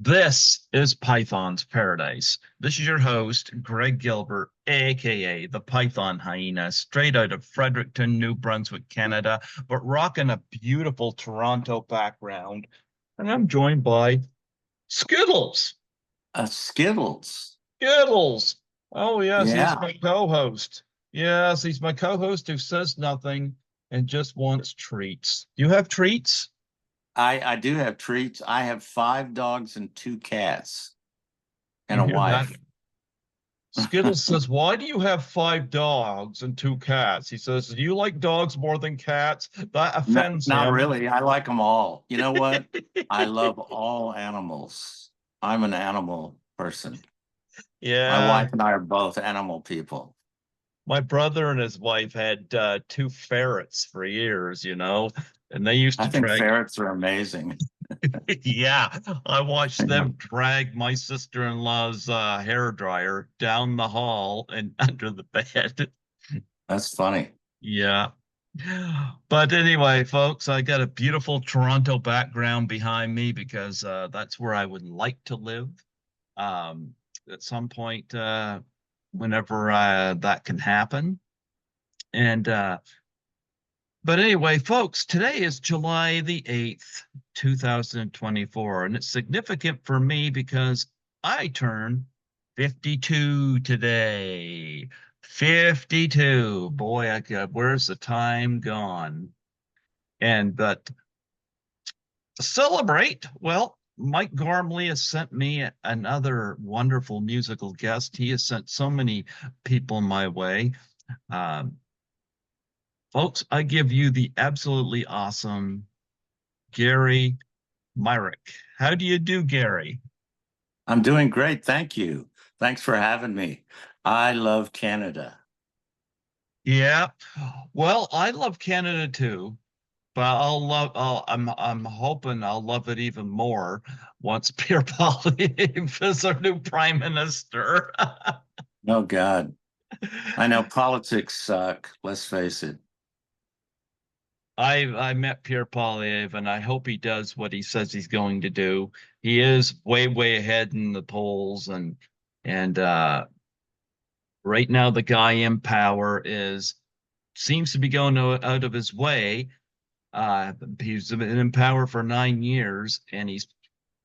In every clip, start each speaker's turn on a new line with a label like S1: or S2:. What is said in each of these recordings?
S1: This is Python's Paradise. This is your host, Greg Gilbert, aka the Python Hyena, straight out of Fredericton, New Brunswick, Canada, but rocking a beautiful Toronto background. And I'm joined by Skittles.
S2: Skittles.
S1: Skittles. Oh, yes, he's
S2: Yeah,
S1: my co-host. Yes, he's my co-host who says nothing and just wants treats. Do you have treats?
S2: I do have treats. I have five dogs and two cats and
S1: You
S2: a
S1: hear that?
S2: wife.
S1: Skittles says, "Why do you have five dogs and two cats?" He says, "Do you like dogs more than cats?" That
S2: No,
S1: offends
S2: not
S1: him.
S2: really. I like them all. You know what? I love all animals. I'm an animal person. My
S1: Yeah,
S2: wife and I are both animal people.
S1: my brother and his wife had two ferrets for years, and they used
S2: I
S1: to
S2: think
S1: drag.
S2: ferrets are amazing.
S1: Yeah, I watched them drag my sister-in-law's hair dryer down the hall and under the bed.
S2: That's funny.
S1: Yeah. But anyway, folks, I got a beautiful Toronto background behind me because that's where I would like to live um, at some point whenever that can happen. And but anyway, folks, today is July the 8th, 2024, and it's significant for me because I turn 52 today. 52. Boy, where's the time gone? And but to celebrate, well, Mike Gormley has sent me another wonderful musical guest. He has sent so many people my way. Um, Folks, I give you the absolutely awesome Gary Myrick. How do you do, Gary?
S2: I'm doing great. Thank you. Thanks for having me. I love Canada.
S1: Yeah. Well, I love Canada too, but I'm hoping I'll love it even more once Pierre Poilievre is our new prime minister.
S2: Oh, God. I know politics suck. Let's face it.
S1: I met Pierre Poilievre and I hope he does what he says he's going to do. He is way ahead in the polls and right now the guy in power is seems to be going out of his way. He's been in power for 9 years and he's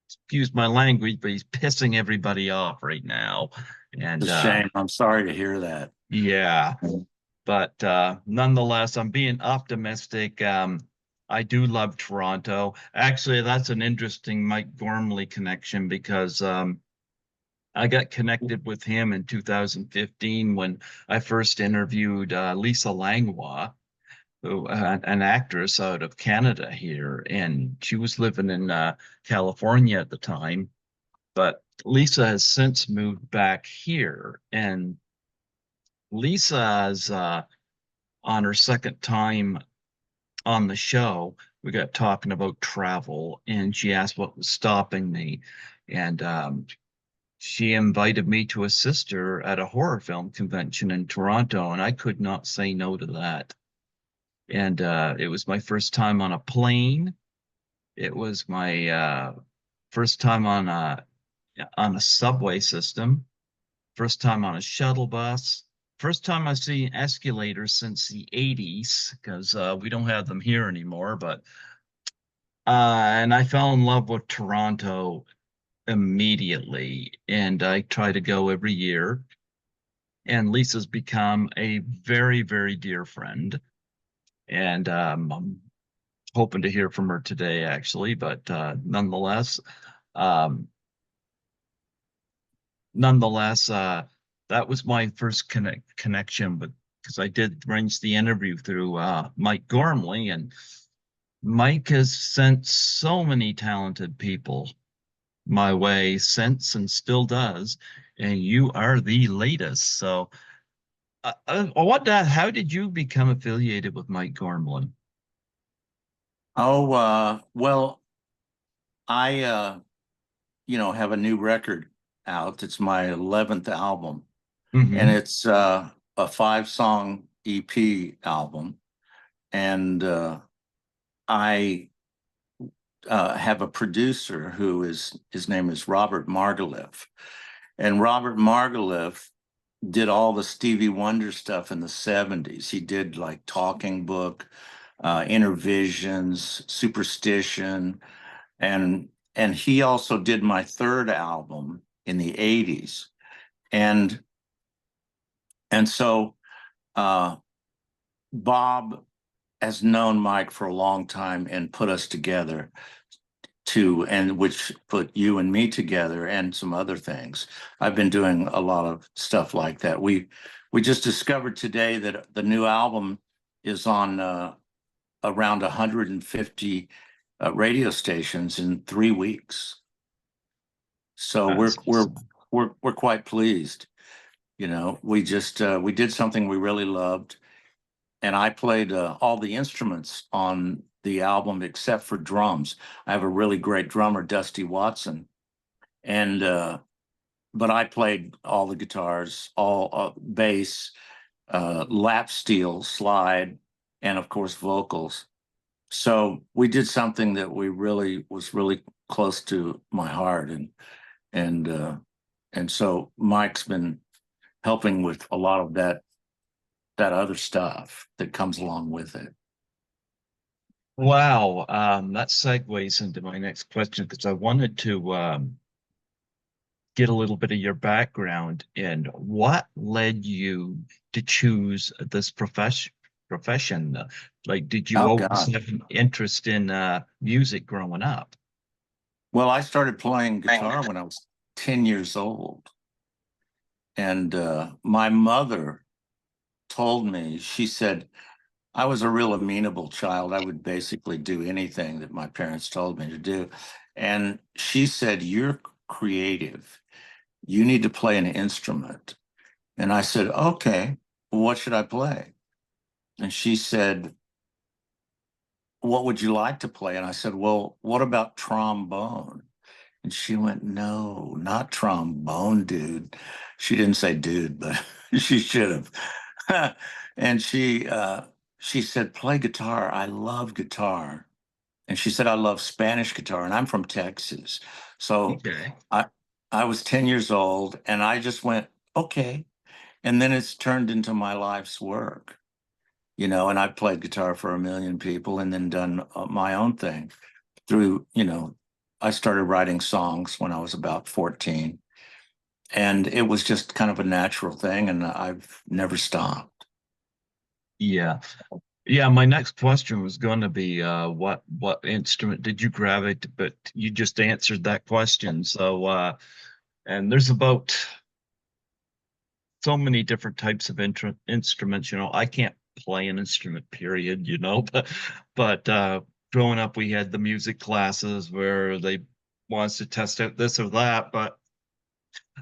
S1: excuse my language, but he's pissing everybody off right now. And
S2: It's a shame. I'm sorry to hear that.
S1: yeah, but nonetheless, I'm being optimistic. I do love Toronto. Actually, that's an interesting Mike Gormley connection because I got connected with him in 2015 when I first interviewed Lisa Langlois, who an actress out of Canada here, and she was living in California at the time. But Lisa has since moved back here, and Lisa is on her second time on the show. We got talking about travel, and she asked what was stopping me, and she invited me to assist her at a horror film convention in Toronto, and I could not say no to that. And it was my first time on a plane. It was my first time on a subway system. First time on a shuttle bus. First time I've seen escalators since the 80s because we don't have them here anymore. But and I fell in love with Toronto immediately, and I try to go every year. And Lisa's become a very dear friend, and I'm hoping to hear from her today, actually. But um, nonetheless, that was my first connection, but because I did arrange the interview through Mike Gormley, and Mike has sent so many talented people my way since and still does, and you are the latest. So, how did you become affiliated with Mike Gormley?
S2: Oh, well, I, have a new record out. It's my 11th album, and
S1: Hmm.
S2: it's a five-song EP album. And I have a producer who his name is Robert Margouleff. And Robert Margouleff did all the Stevie Wonder stuff in the 70s. He did like Talking Book, Intervisions, Superstition, and he also did my third album in the 80s. And so Bob has known Mike for a long time and put us together and which put you and me together and some other things. I've been doing a lot of stuff like that. We just discovered today that the new album is on around 150 radio stations in 3 weeks. So we're quite pleased. You know, we did something we really loved, and I played all the instruments on the album except for drums. I have a really great drummer, Dusty Watson, and but I played all the guitars, all bass, lap steel, slide, and of course vocals. So we did something that was really close to my heart, and so Mike's been helping with a lot of that other stuff that comes along with it.
S1: Wow, that segues into my next question because I wanted to get a little bit of your background and what led you to choose this profession. Like, did you
S2: Oh
S1: always
S2: God.
S1: have an interest in music growing up?
S2: Well, I started playing guitar when I was 10 years old. And my mother told me, she said, I was a real amenable child. I would basically do anything that my parents told me to do. And she said, you're creative. You need to play an instrument. And I said, okay, what should I play? And she said, what would you like to play? And I said, well, what about trombone? And she went, no, not trombone, dude. She didn't say dude, but she should have. And she said, play guitar. I love guitar. And she said, I love Spanish guitar. And I'm from Texas. So
S1: Okay.
S2: I was 10 years old and I just went, okay. And then it's turned into my life's work, you know, and I've played guitar for a million people and then done my own thing through, you know, I started writing songs when I was about 14, and it was just kind of a natural thing, and I've never stopped.
S1: Yeah. Yeah, my next question was going to be what instrument did you gravitate, but you just answered that question. So and there's about so many different types of instruments, you know. I can't play an instrument, period, you know, but growing up we had the music classes where they want us to test out this or that, but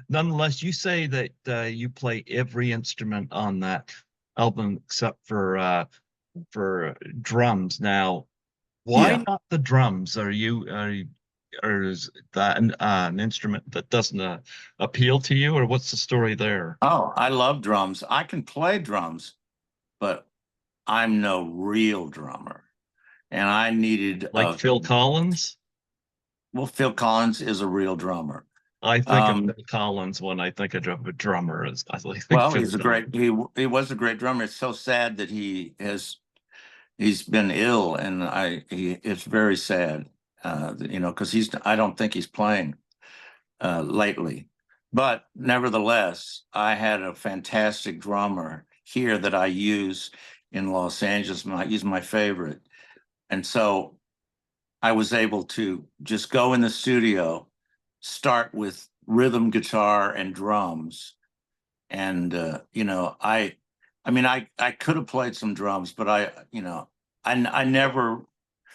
S1: nonetheless, you say that you play every instrument on that album except for drums. Now, why
S2: Yeah.
S1: not the drums? Or is that an instrument that doesn't appeal to you, or what's the story there?
S2: Oh, I love drums. I can play drums, but I'm no real drummer. And I needed
S1: Like Phil Collins?
S2: well, Phil Collins is a real drummer.
S1: I think of Phil Collins when I think of a drummer. I think
S2: Well,
S1: Phil Collins.
S2: he was a great drummer. It's so sad that he's been ill, and it's very sad, you know, because I don't think he's playing lately. But nevertheless, I had a fantastic drummer here that I use in Los Angeles. He's my favorite, and so I was able to just go in the studio, start with rhythm guitar and drums, and you know, I mean, I could have played some drums, but you know, I never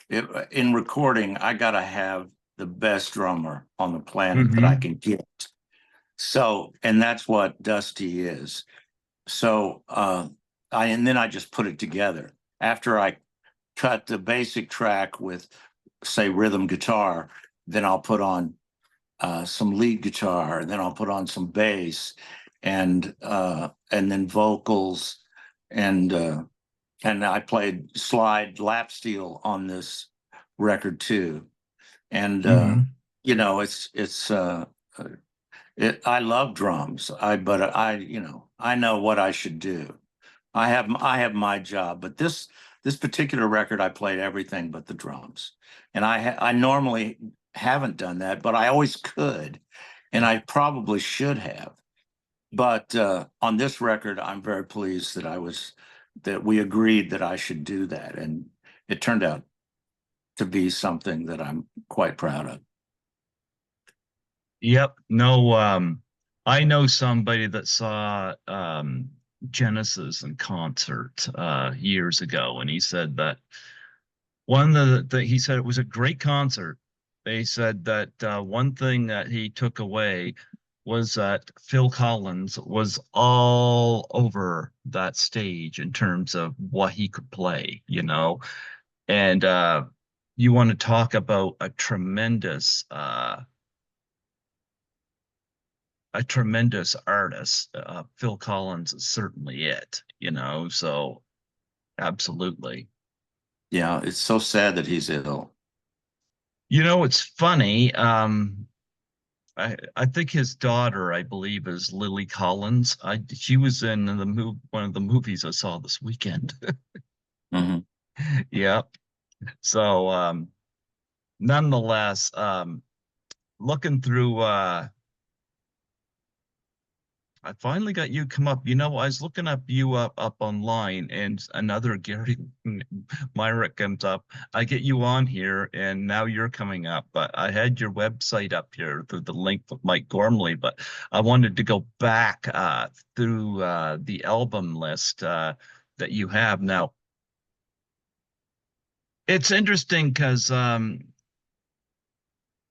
S2: in recording, I gotta have the best drummer on the planet that I
S1: Hmm.
S2: can get. So, and that's what Dusty is. So, and then I just put it together after I cut the basic track with, say, rhythm guitar. Then I'll put on some lead guitar, and then I'll put on some bass, and then vocals, and I played slide lap steel on this record too. And
S1: Mhm.
S2: you know, I love drums. But I know what I should do. I have my job, but this particular record, I played everything but the drums, and I normally haven't done that, but I always could, and I probably should have. But on this record, I'm very pleased that we agreed that I should do that, and it turned out to be something that I'm quite proud of.
S1: Yep. No, I know somebody that saw Genesis in concert years ago, and he said that one of the he said it was a great concert. They said that one thing that he took away was that Phil Collins was all over that stage in terms of what he could play, you know. And you want to talk about a tremendous artist. Phil Collins is certainly it, you know, so absolutely.
S2: Yeah, it's so sad that he's ill.
S1: You know, it's funny. I think his daughter, I believe, is Lily Collins. She was in one of the movies I saw this weekend.
S2: Mhm.
S1: Yep. So nonetheless, looking through I finally got you come up. You know, I was looking up you up online, and another Gary Myrick comes up. I get you on here, and now you're coming up. But I had your website up here through the link with Mike Gormley, but I wanted to go back through the album list that you have now. It's interesting because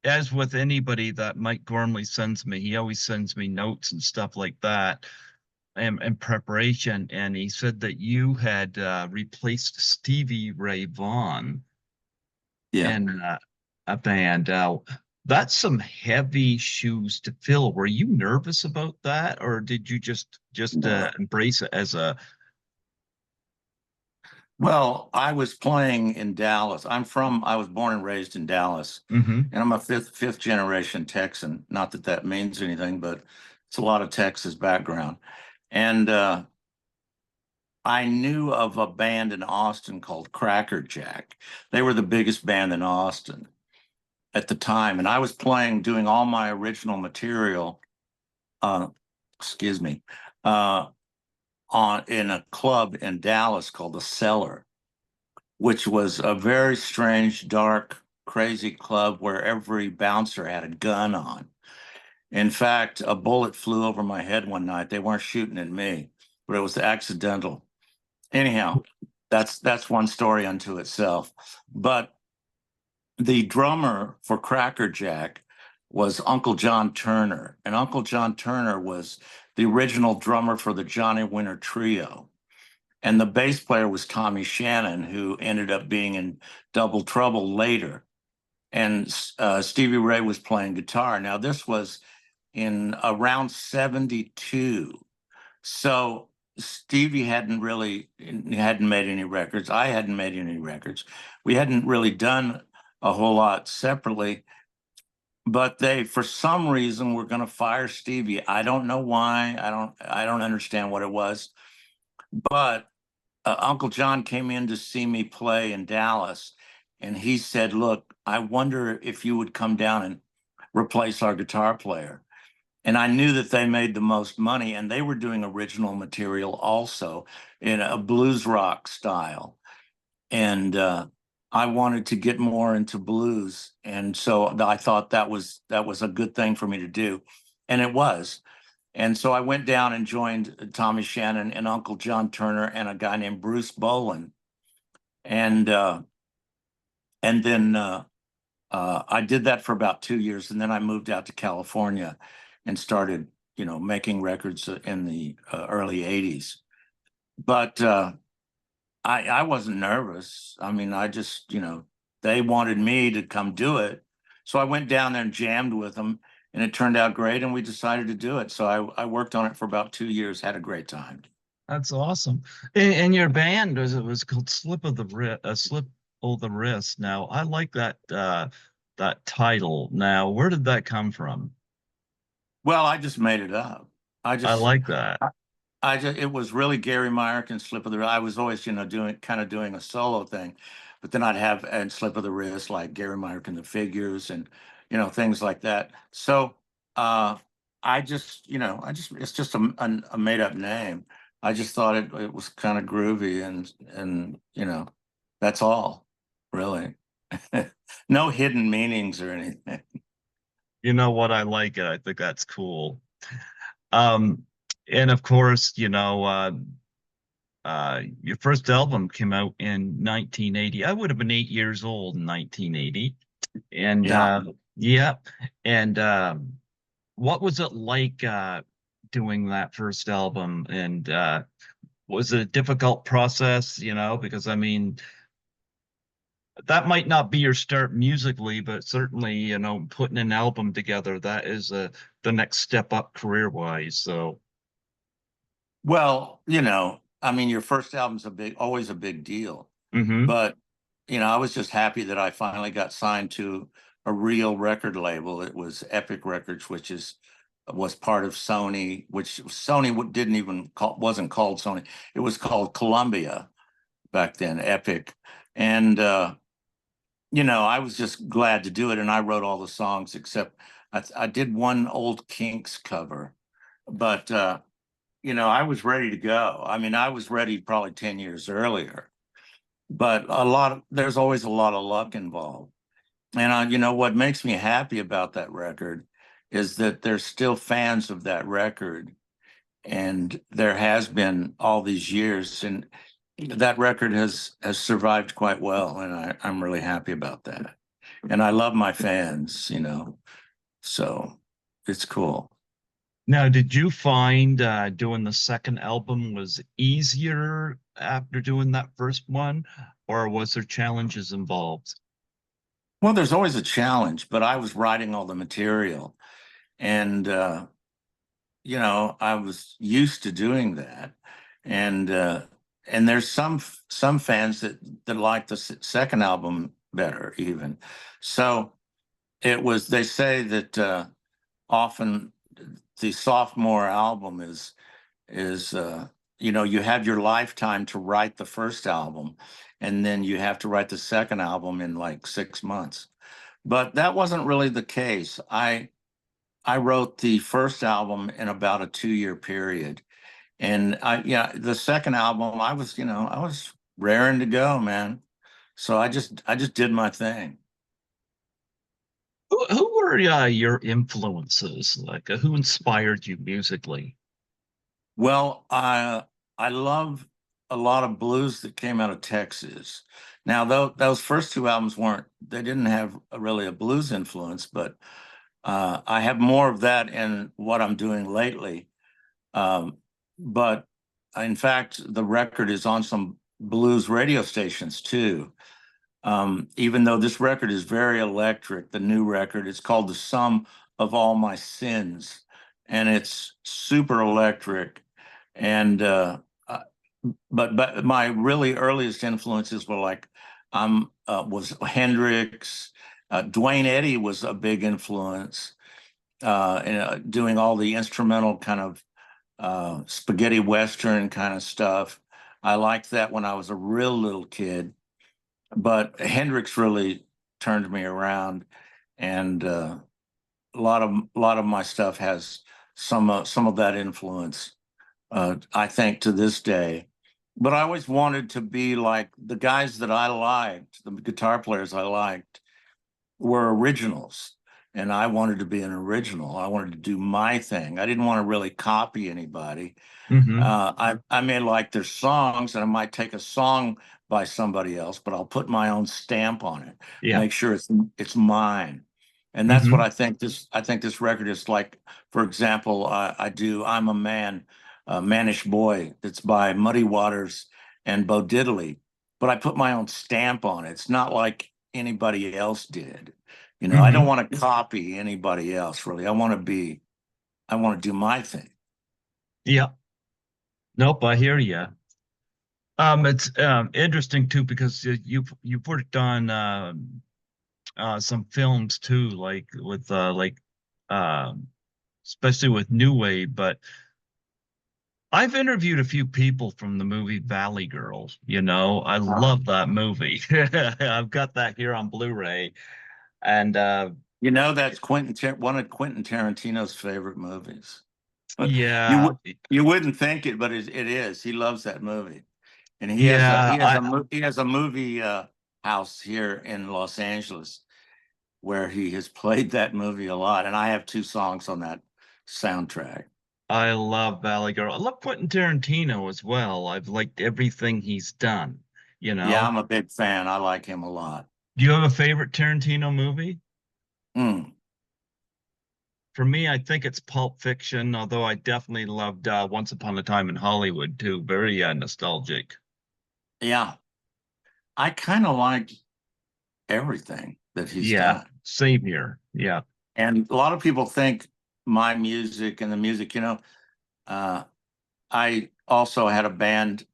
S1: as with anybody that Mike Gormley sends me, he always sends me notes and stuff like that in preparation, and he said that you had replaced Stevie Ray Vaughn
S2: Yeah.
S1: in a band. That's some heavy shoes to fill. Were you nervous about that, or did you just
S2: No.
S1: embrace it as a?
S2: Well, I was playing in Dallas. I was born and raised in Dallas,
S1: Hmm.
S2: and I'm a fifth generation Texan. Not that that means anything, but it's a lot of Texas background. And I knew of a band in Austin called Cracker Jack. They were the biggest band in Austin at the time, and I was doing all my original material. Uh, excuse me, uh, on in a club in Dallas called the Cellar, which was a very strange, dark, crazy club where every bouncer had a gun on. In fact, a bullet flew over my head one night. They weren't shooting at me, but it was accidental. Anyhow, that's one story unto itself. But the drummer for Cracker Jack was Uncle John Turner, and Uncle John Turner was the original drummer for the Johnny Winter Trio. And the bass player was Tommy Shannon, who ended up being in Double Trouble later. And Stevie Ray was playing guitar. Now, this was in around 72. So Stevie hadn't made any records. I hadn't made any records. We hadn't really done a whole lot separately. But they, for some reason, were going to fire Stevie. I don't know why. I don't understand what it was. But Uncle John came in to see me play in Dallas, and he said, "Look, I wonder if you would come down and replace our guitar player." And I knew that they made the most money, and they were doing original material also in a blues rock style. And I wanted to get more into blues, and so I thought that was a good thing for me to do, and it was. And so I went down and joined Tommy Shannon and Uncle John Turner and a guy named Bruce Boland. And then I did that for about 2 years, and then I moved out to California and started, making records in the early '80s. But I wasn't nervous. I mean, I just, they wanted me to come do it, so I went down there and jammed with them, and it turned out great, and we decided to do it. So I worked on it for about 2 years, had a great time.
S1: That's awesome. And your band was called Slip of the Wrist. Now I like that that title. Now, where did that come from?
S2: Well, I just made it up. I
S1: I
S2: just,
S1: like that.
S2: I just, it was really Gary Myrick and Slip of the Wrist. I was always, doing a solo thing, but then I'd have and Slip of the Wrist, like Gary Myrick and the Figures, and things like that. So, I just, it's just a made up name. I just thought it was kind of groovy, and that's all, really. No hidden meanings or anything.
S1: You know what? I like it. I think that's cool. Um, and of course, your first album came out in 1980. I would have been 8 years old in 1980. And
S2: Yeah.
S1: yeah, and what was it like doing that first album? And was it a difficult process, because I mean, that might not be your start musically, but certainly, putting an album together, that is the next step up career-wise. So,
S2: Well, I mean, your first album's always a big deal.
S1: hmm.
S2: But, I was just happy that I finally got signed to a real record label. It was Epic Records, which was part of Sony, which Sony didn't even wasn't called Sony. It was called Columbia back then, Epic. And I was just glad to do it, and I wrote all the songs except I did one old Kinks cover, but I was ready to go. I mean, I was ready probably 10 years earlier, but there's always a lot of luck involved. And what makes me happy about that record is that there's still fans of that record, and there has been all these years, and that record has survived quite well, and I'm really happy about that. And I love my fans, so it's cool.
S1: Now, did you find doing the second album was easier after doing that first one, or was there challenges involved?
S2: Well, there's always a challenge, but I was writing all the material, and I was used to doing that, and there's some fans that like the second album better even. So they say that often the sophomore album is you have your lifetime to write the first album, and then you have to write the second album in like 6 months. But that wasn't really the case. I wrote the first album in about a 2 year period. And the second album, I was raring to go, man. So I just did my thing.
S1: Who were your influences? Like, who inspired you musically?
S2: Well, I love a lot of blues that came out of Texas. Now, those first two albums they didn't have really a blues influence, but I have more of that in what I'm doing lately. But in fact, the record is on some blues radio stations too. Even though this record is very electric, the new record, it's called The Sum of All My Sins, and it's super electric. And uh, but my really earliest influences were like was Hendrix. Dwayne Eddy was a big influence, doing all the instrumental kind of spaghetti western kind of stuff. I liked that when I was a real little kid, but Hendrix really turned me around, and a lot of my stuff has some of that influence. I think to this day. But I always wanted to be like the guys that I liked, the guitar players I liked were originals. And I wanted to be an original. I wanted to do my thing. I didn't want to really copy anybody.
S1: Hmm.
S2: I may like their songs, and I might take a song by somebody else, but I'll put my own stamp on it,
S1: Yeah.
S2: make sure it's mine. And that's what
S1: Hmm.
S2: I think this record is like. For example, I do "I'm a Man," "Mannish Boy," that's by Muddy Waters and Bo Diddley, but I put my own stamp on it. It's not like anybody else did. I don't
S1: Hmm.
S2: want to copy anybody else, really. I want to do my thing.
S1: Yeah. Nope, I hear you. It's interesting too because you've worked on some films too, like with especially with New Wave. But I've interviewed a few people from the movie Valley Girl. I
S2: Uh,
S1: love that movie. I've got that here on Blu-ray. And
S2: that's one of Quentin Tarantino's favorite movies. You
S1: yeah,
S2: would you wouldn't think it, but it is. He loves that movie, and
S1: yeah,
S2: he has a movie house here in Los Angeles where he has played that movie a lot. And I have two songs on that soundtrack.
S1: I love Valley Girl. I love Quentin Tarantino as well. I've liked everything he's done, you
S2: Yeah,
S1: know.
S2: I'm a big fan. I like him a lot.
S1: Do you have a favorite Tarantino movie?
S2: Mm,
S1: For me, I think it's Pulp Fiction, although I definitely loved Once Upon a Time in Hollywood too. Very nostalgic.
S2: yeah, I kind of like everything that he's
S1: Yeah,
S2: done.
S1: same here. Yeah.
S2: And a lot of people think my music and the music, uh, I also had a band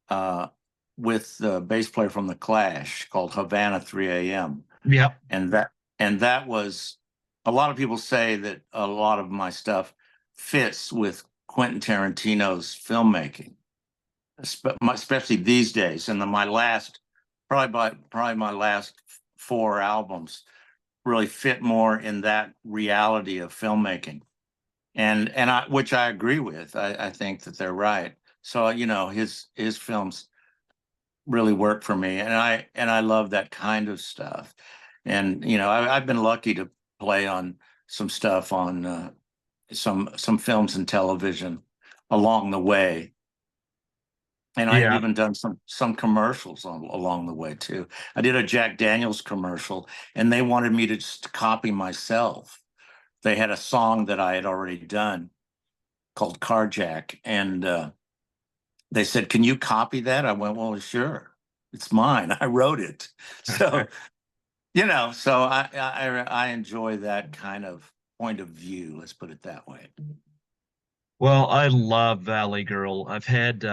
S2: uh, with the bass player from the Clash called Havana 3 a.m.
S1: Yep.
S2: And that was, a lot of people say that a lot of my stuff fits with Quentin Tarantino's filmmaking, especially these days. And then probably my last four albums really fit more in that reality of filmmaking. And which I agree with. I think that they're right. So, his films really work for me, and I love that kind of stuff. And I've been lucky to play on some stuff on some films and television along the way, and I've
S1: Yeah.
S2: even done some commercials along the way too. I did a Jack Daniels commercial, and they wanted me to just copy myself. They had a song that I had already done called Carjack, and they said, "Can you copy that?" I went, "Well, sure. It's mine. I wrote it." So, so I enjoy that kind of point of view. Let's put it that way.
S1: Well, I love Valley Girl. I've had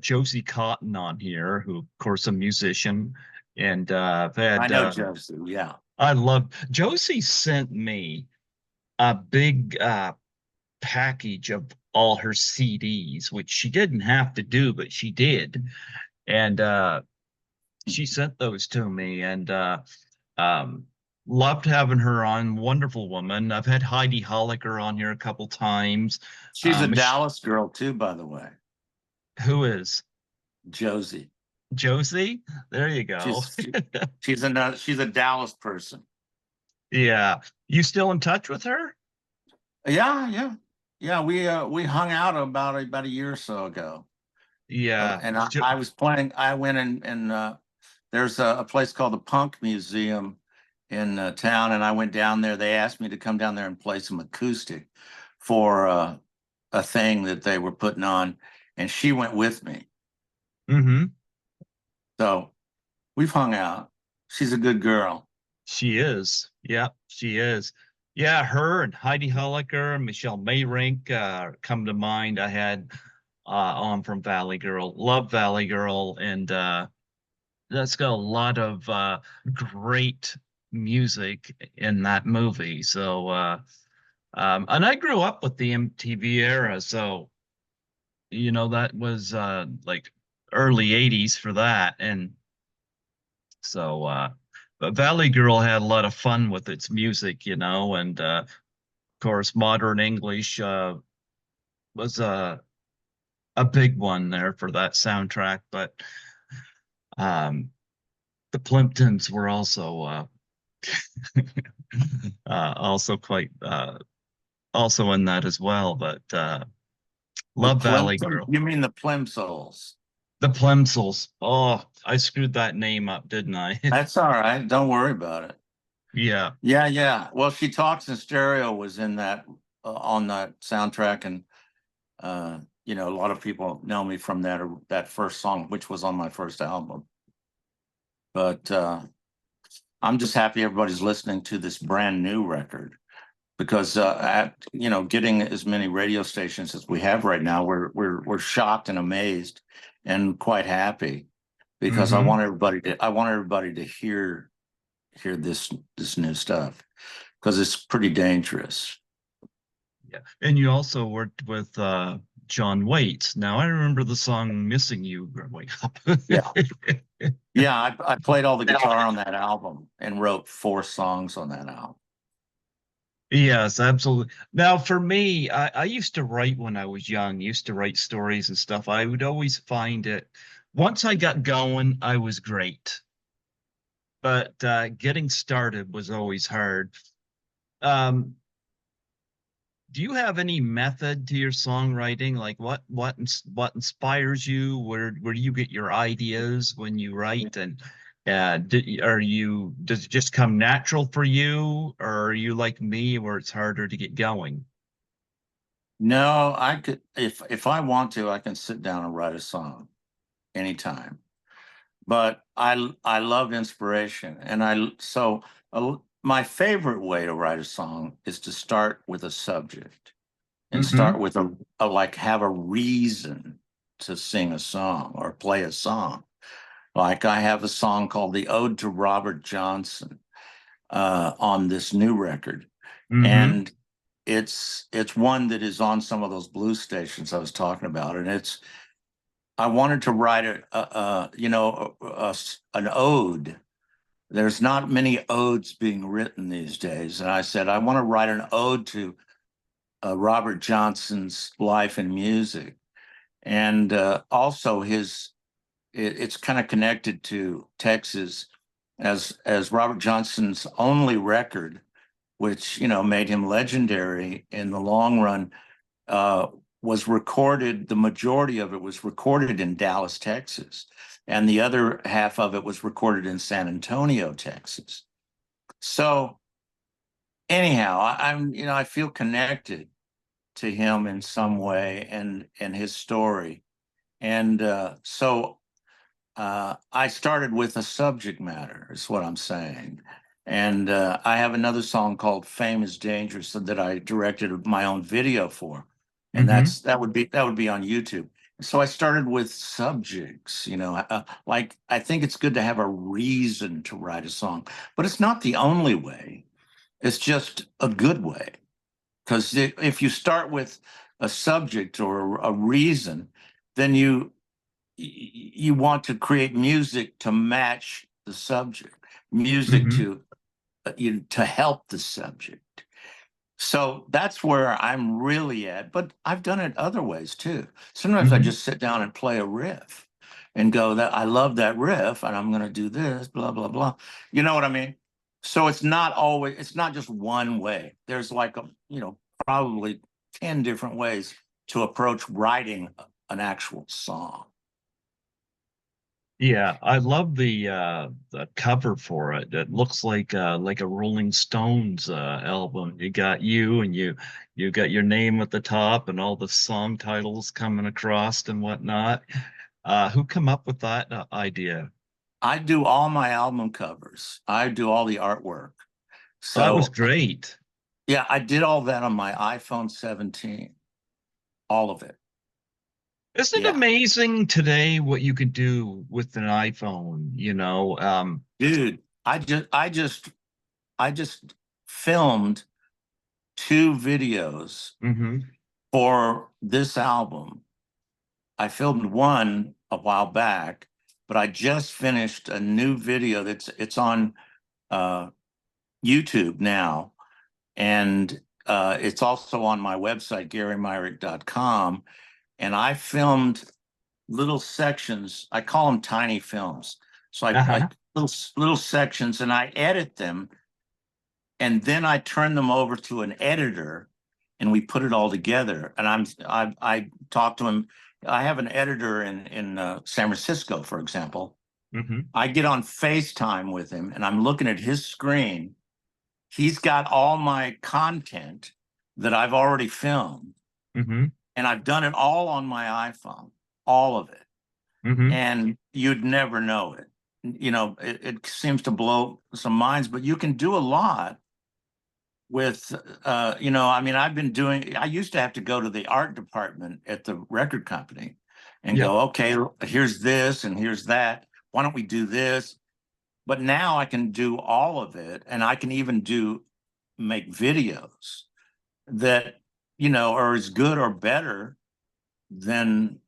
S1: Josie Cotton on here, who of course a musician, and I've
S2: I
S1: had
S2: know Josie. Yeah.
S1: I love Josie sent me a big package of all her CDs, which she didn't have to do, but she did. And she sent those to me, and um, loved having her on. Wonderful woman. I've had Heidi Holliker on here a couple times.
S2: She's a
S1: Mich-
S2: Dallas girl too, by the way.
S1: who is
S2: Josie.
S1: Josie? There you go.
S2: She's she, she's a Dallas person.
S1: Yeah. You still in touch with her?
S2: Yeah, yeah. Yeah, we hung out about a year or so ago.
S1: Yeah.
S2: And I was playing. I went and there's a place called the Punk Museum in town, and I went down there. They asked me to come down there and play some acoustic for a thing that they were putting on, and she went with me.
S1: Mm-hmm.
S2: So we've hung out. She's a good girl.
S1: She is. Yeah, she is. Yeah, her and Heidi Holliker, Michelle Mayrink come to mind. I had on from Valley Girl. Love Valley Girl, and that's got a lot of great music in that movie. So and I grew up with the MTV era, so that was like early 80s for that. And so but Valley Girl had a lot of fun with its music, and of course modern English was a big one there for that soundtrack. But um the Plimptons were also also quite also in that as well. But
S2: The
S1: love Valley
S2: Plimpton?
S1: Girl.
S2: You mean the Plimsolls?
S1: The Plimsolls. Oh, I screwed that name up, didn't I?
S2: That's all right. Don't worry about it.
S1: Yeah.
S2: Yeah, yeah. Well, She Talks in Stereo was in that on that soundtrack, and a lot of people know me from that first song, which was on my first album. But I'm just happy everybody's listening to this brand new record because getting as many radio stations as we have right now, we're shocked and amazed and quite happy because
S1: Hmm.
S2: I want everybody to hear hear this new stuff, because it's pretty dangerous.
S1: Yeah. And you also worked with John Waite. Now I remember the song Missing You growing up.
S2: Yeah. Yeah, I played all the guitar on that album and wrote 4 songs on that album.
S1: Yes, absolutely. Now, for me, I used to write when I was young, used to write stories and stuff. I would always find it, once I got going, I was great. But getting started was always hard. Um, do you have any method to your songwriting? Like what inspires you? Where do you get your ideas when you write? And does it just come natural for you, or are you like me where it's harder to get going?
S2: No, I could, if I want to, I can sit down and write a song anytime. But I love inspiration, and my favorite way to write a song is to start with a subject and
S1: Hmm.
S2: start with a like have a reason to sing a song or play a song. Like I have a song called "The Ode to Robert Johnson" on this new record,
S1: Hmm.
S2: and it's one that is on some of those blues stations I was talking about, and it's I wanted to write an ode. There's not many odes being written these days, and I said I want to write an ode to Robert Johnson's life and music, and also it's kind of connected to Texas, as Robert Johnson's only record, which made him legendary in the long run, uh, was recorded. The majority of it was recorded in Dallas, Texas, and the other half of it was recorded in San Antonio, Texas. So anyhow, I feel connected to him in some way, and his story, and I started with a subject matter, is what I'm saying. And I have another song called "Fame is Dangerous" that I directed my own video for, and
S1: Hmm.
S2: that would be on YouTube. So I started with subjects, like I think it's good to have a reason to write a song, but it's not the only way. It's just a good way, because if you start with a subject or a reason, then you want to create music to match the subject, music
S1: Hmm.
S2: to help the subject. So that's where I'm really at. But I've done it other ways too. Sometimes I
S1: Hmm.
S2: just sit down and play a riff and go, that I love that riff and I'm going to do this, blah, blah, blah. You know what I mean? So it's not just one way. There's like probably 10 different ways to approach writing an actual song.
S1: Yeah, I love the cover for it. It looks like a Rolling Stones album. You got you and you got your name at the top and all the song titles coming across and whatnot. Who come up with that idea?
S2: I do all my album covers. I do all the artwork.
S1: That was
S2: So
S1: great.
S2: yeah, I did all that on my iPhone 17, all of it.
S1: Isn't it
S2: Yeah,
S1: amazing today what you can do with an iPhone, you know?
S2: dude, I just filmed 2 videos
S1: Mhm.
S2: for this album. I filmed one a while back, but I just finished a new video it's on uh, YouTube now, and it's also on my website, GaryMyrick.com. And I filmed little sections. I call them tiny films. So I
S1: Uh-huh.
S2: like little sections, and I edit them, and then I turn them over to an editor, and we put it all together. And I talk to him. I have an editor in San Francisco, for example.
S1: Mhm.
S2: I get on FaceTime with him, and I'm looking at his screen. He's got all my content that I've already filmed,
S1: Mhm.
S2: and I've done it all on my iPhone, all of it.
S1: Mhm.
S2: And you'd never know it. It seems to blow some minds, but you can do a lot with, I used to have to go to the art department at the record company and
S1: Yep.
S2: go, okay, here's this and here's that. Why don't we do this? But now I can do all of it, and I can even make videos that, are as good or better than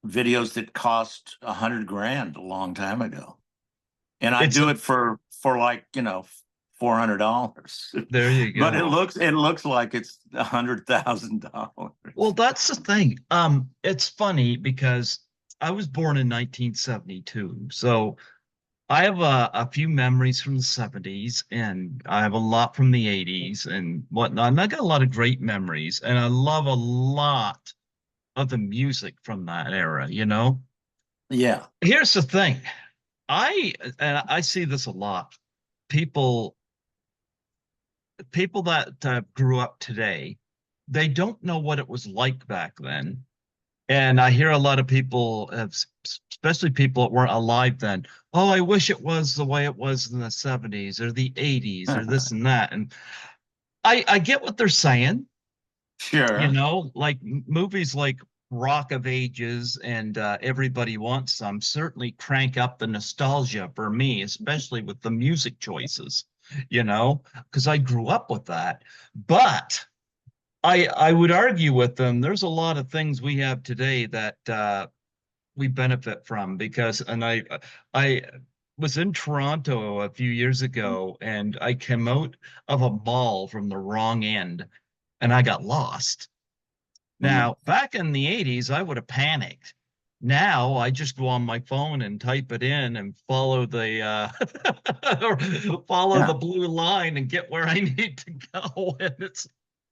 S2: videos that cost $100,000 a long time ago. And I
S1: It's
S2: do it for like, $400.
S1: there you
S2: But
S1: go.
S2: it looks like it's $100,000.
S1: Well, that's the thing. It's funny because I was born in 1972, so I have a few memories from the 70s, and I have a lot from the 80s and whatnot. And I got a lot of great memories, and I love a lot of the music from that era, you know?
S2: Yeah.
S1: Here's the thing. I see this a lot. People people that grew up today, they don't know what it was like back then. And I hear a lot of people, especially people that weren't alive then, oh, I wish it was the way it was in the 70s or the 80s or this and that. And I get what they're saying,
S2: Sure.
S1: like movies like Rock of Ages and Everybody Wants Some certainly crank up the nostalgia for me, especially with the music choices, because I grew up with that. But I would argue with them. There's a lot of things we have today that we benefit from because, and I was in Toronto a few years ago, and I came out of a mall from the wrong end, and I got lost.
S2: Mhm.
S1: Now, back in the 80s, I would have panicked. Now I just go on my phone and type it in and follow the follow the
S2: Yeah.
S1: blue line and get where I need to go. And it's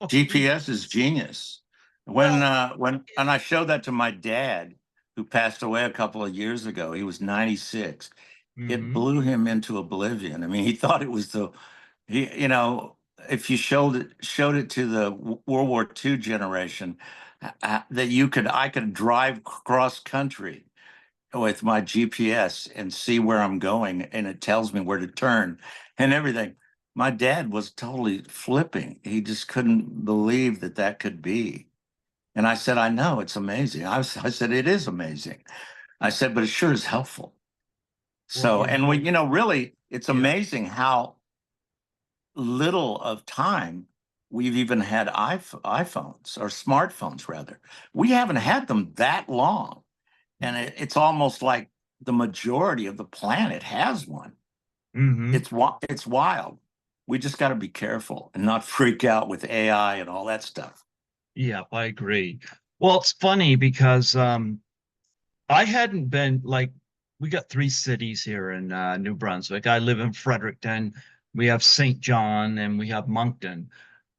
S2: GPS is genius.
S1: well,
S2: And I showed that to my dad, who passed away a couple of years ago. He was 96. It
S1: mhm.
S2: blew him into oblivion. I mean, he thought it was if you showed it to the World War II generation, that I could drive cross country with my GPS and see where I'm going, and it tells me where to turn and everything. My dad was totally flipping. He just couldn't believe that that could be. And I said, I know, it's amazing. I said, it is amazing. I said, but it sure is helpful.
S1: Well,
S2: So, and really, it's
S1: yeah.
S2: amazing how little of time we've even had iPhones, or smartphones rather. We haven't had them that long. And it's almost like the majority of the planet has one.
S1: Hmm.
S2: It's wild. We just got to be careful and not freak out with AI and all that stuff.
S1: Yeah, I agree. Well, it's funny because I hadn't been like we got three cities here in New Brunswick. I live in Fredericton. We have St. John and we have Moncton.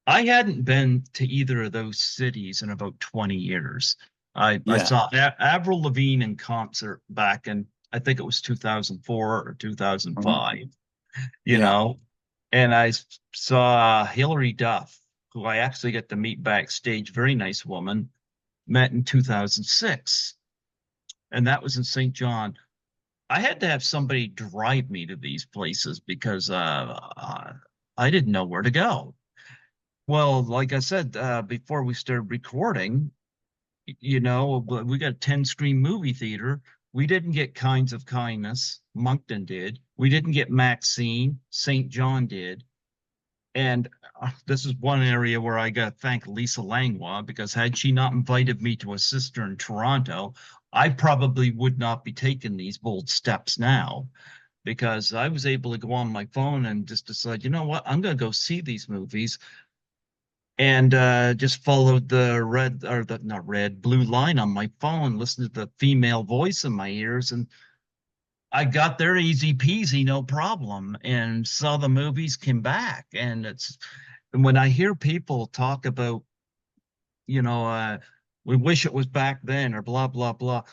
S1: I hadn't been to either of those cities in about 20 years. I
S2: Yeah.
S1: saw Avril Lavigne in concert back in I think it was 2004 or
S2: Mhm.
S1: 2005, you
S2: Yeah.
S1: know, and saw Hilary Duff, who I actually get to meet backstage, very nice woman, met in 2006, and that was in St. John. I had to have somebody drive me to these places because I didn't know where to go. Well, like I said, before we started recording, we got a 10 screen movie theater. We didn't get Kinds of Kindness. Moncton did. We didn't get Maxine. St. John did. And this is one area where I got to thank Lisa Langlois because had she not invited me to a sister in Toronto, I probably would not be taking these bold steps now because I was able to go on my phone and just decide, you know what, I'm going to go see these movies and just followed the red or the not red, blue line on my phone, listened to the female voice in my ears, and I got there easy peasy, no problem, and saw the movies, came back. And when I hear people talk about, you know, uh, we wish it was back then or blah, blah, blah.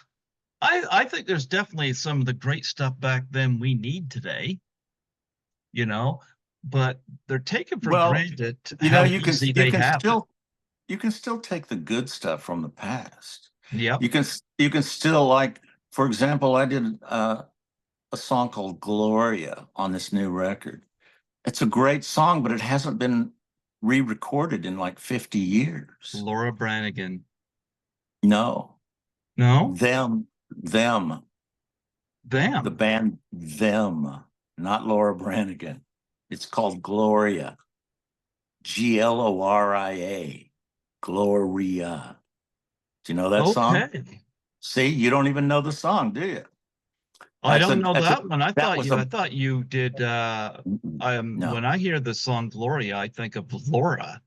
S1: I think there's definitely some of the great stuff back then we need today, you know, but they're taken for
S2: Well,
S1: granted how easy
S2: you
S1: they
S2: can
S1: have it.
S2: still take the good stuff from the past.
S1: Yep.
S2: You can still, like, for example, I did a song called Gloria on this new record. It's a great song, but it hasn't been re-recorded in like 50 years.
S1: Laura Branigan.
S2: No,
S1: No?
S2: them, the
S1: Them.
S2: band, them. not Laura Branigan. It's called Gloria. Gloria. Gloria. Do you know that song?
S1: Okay.
S2: See, you don't even know the song, do you?
S1: I don't know
S2: That's a
S1: that one.
S2: that was
S1: I
S2: a
S1: thought you did
S2: no,
S1: when I hear the song Gloria, I think of Laura.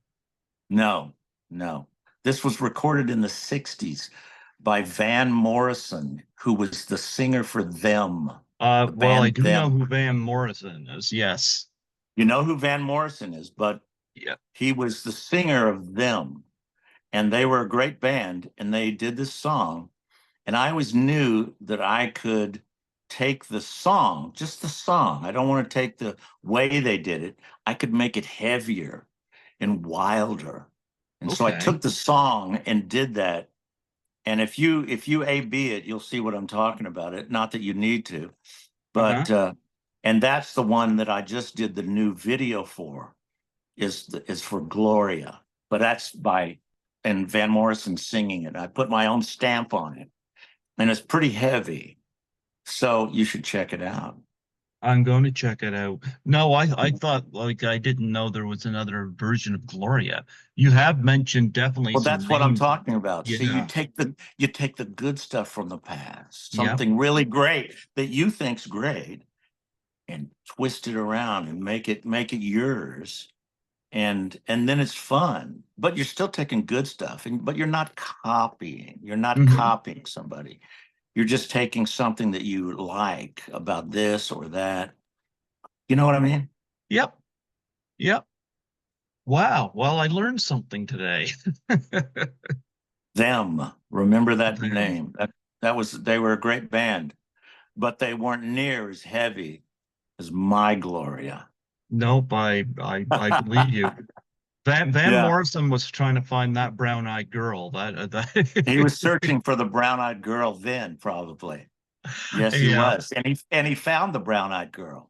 S2: no, no. This was recorded in the 60s by Van Morrison, who was the singer for Them, the
S1: Well, I
S2: band
S1: do know
S2: Them.
S1: who Van Morrison is. Yes.
S2: You know who Van Morrison is, but
S1: Yeah.
S2: he was the singer of Them, and they were a great band, and they did this song. And I always knew that I could take the song, just the song. I don't want to take the way they did it. I could make it heavier and wilder. And so I
S1: Okay.
S2: took the song and did that. And if you A/B it, you'll see what I'm talking about. It not that you need to,
S1: Uh-huh.
S2: but and that's the one that I just did the new video for is for Gloria. But that's by and Van Morrison singing it. I put my own stamp on it, and it's pretty heavy. So you should check it out.
S1: I'm going to check it out. No, I thought like I didn't know there was another version of Gloria. You have mentioned definitely
S2: Well,
S1: some
S2: that's what I'm
S1: names.
S2: talking about. See,
S1: Yeah.
S2: you take the good stuff from the past,
S1: Yep.
S2: something really great that you think's great, and twist it around and make it yours. And then it's fun. But you're still taking good stuff, and but you're not copying. You're not
S1: Hmm.
S2: copying somebody. You're just taking something that you like about this or that. You know what I mean?
S1: Yep. Yep. Wow. Well, I learned something today.
S2: Them. Remember that
S1: Them.
S2: name. That was they were a great band, but they weren't near as heavy as My Gloria.
S1: Nope, I believe you. Van
S2: Yeah.
S1: Morrison was trying to find that brown-eyed girl.
S2: He
S1: That
S2: was searching for the brown-eyed girl then, probably. Yes, he
S1: yeah.
S2: was. And he found the brown-eyed girl.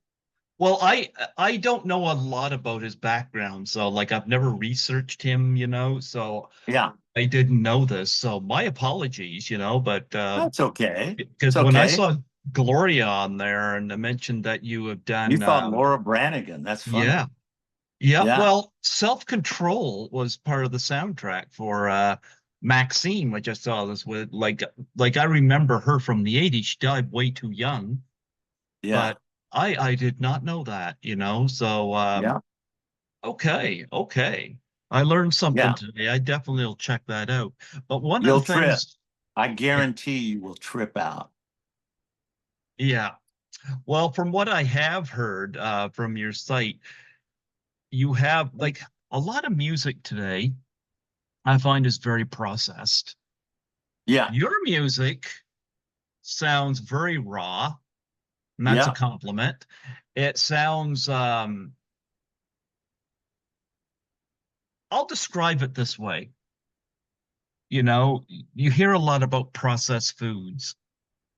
S1: Well, I don't know a lot about his background, so like I've never researched him, so
S2: Yeah.
S1: I didn't know this. So my apologies, but
S2: That's okay. It's
S1: because when I
S2: okay.
S1: saw Gloria on there and I mentioned that you have
S2: You
S1: done
S2: thought Laura Branigan. That's
S1: yeah.
S2: funny.
S1: Yeah,
S2: Yeah.
S1: well, Self-Control was part of the soundtrack for Maxine, which I saw this with like I remember her from the 80s. She died way too young,
S2: Yeah.
S1: but I did not know that. So
S2: Yeah.
S1: okay, okay. I learned something
S2: Yeah.
S1: today. I definitely will check that out. But one of the
S2: You'll trip.
S1: things,
S2: I
S1: yeah,
S2: guarantee you will trip out.
S1: yeah. Well, from what I have heard from your site, you have like a lot of music today, I find is very processed.
S2: Yeah.
S1: Your music sounds very raw, and that's a
S2: Yeah.
S1: compliment. It sounds, I'll describe it this way. You hear a lot about processed foods,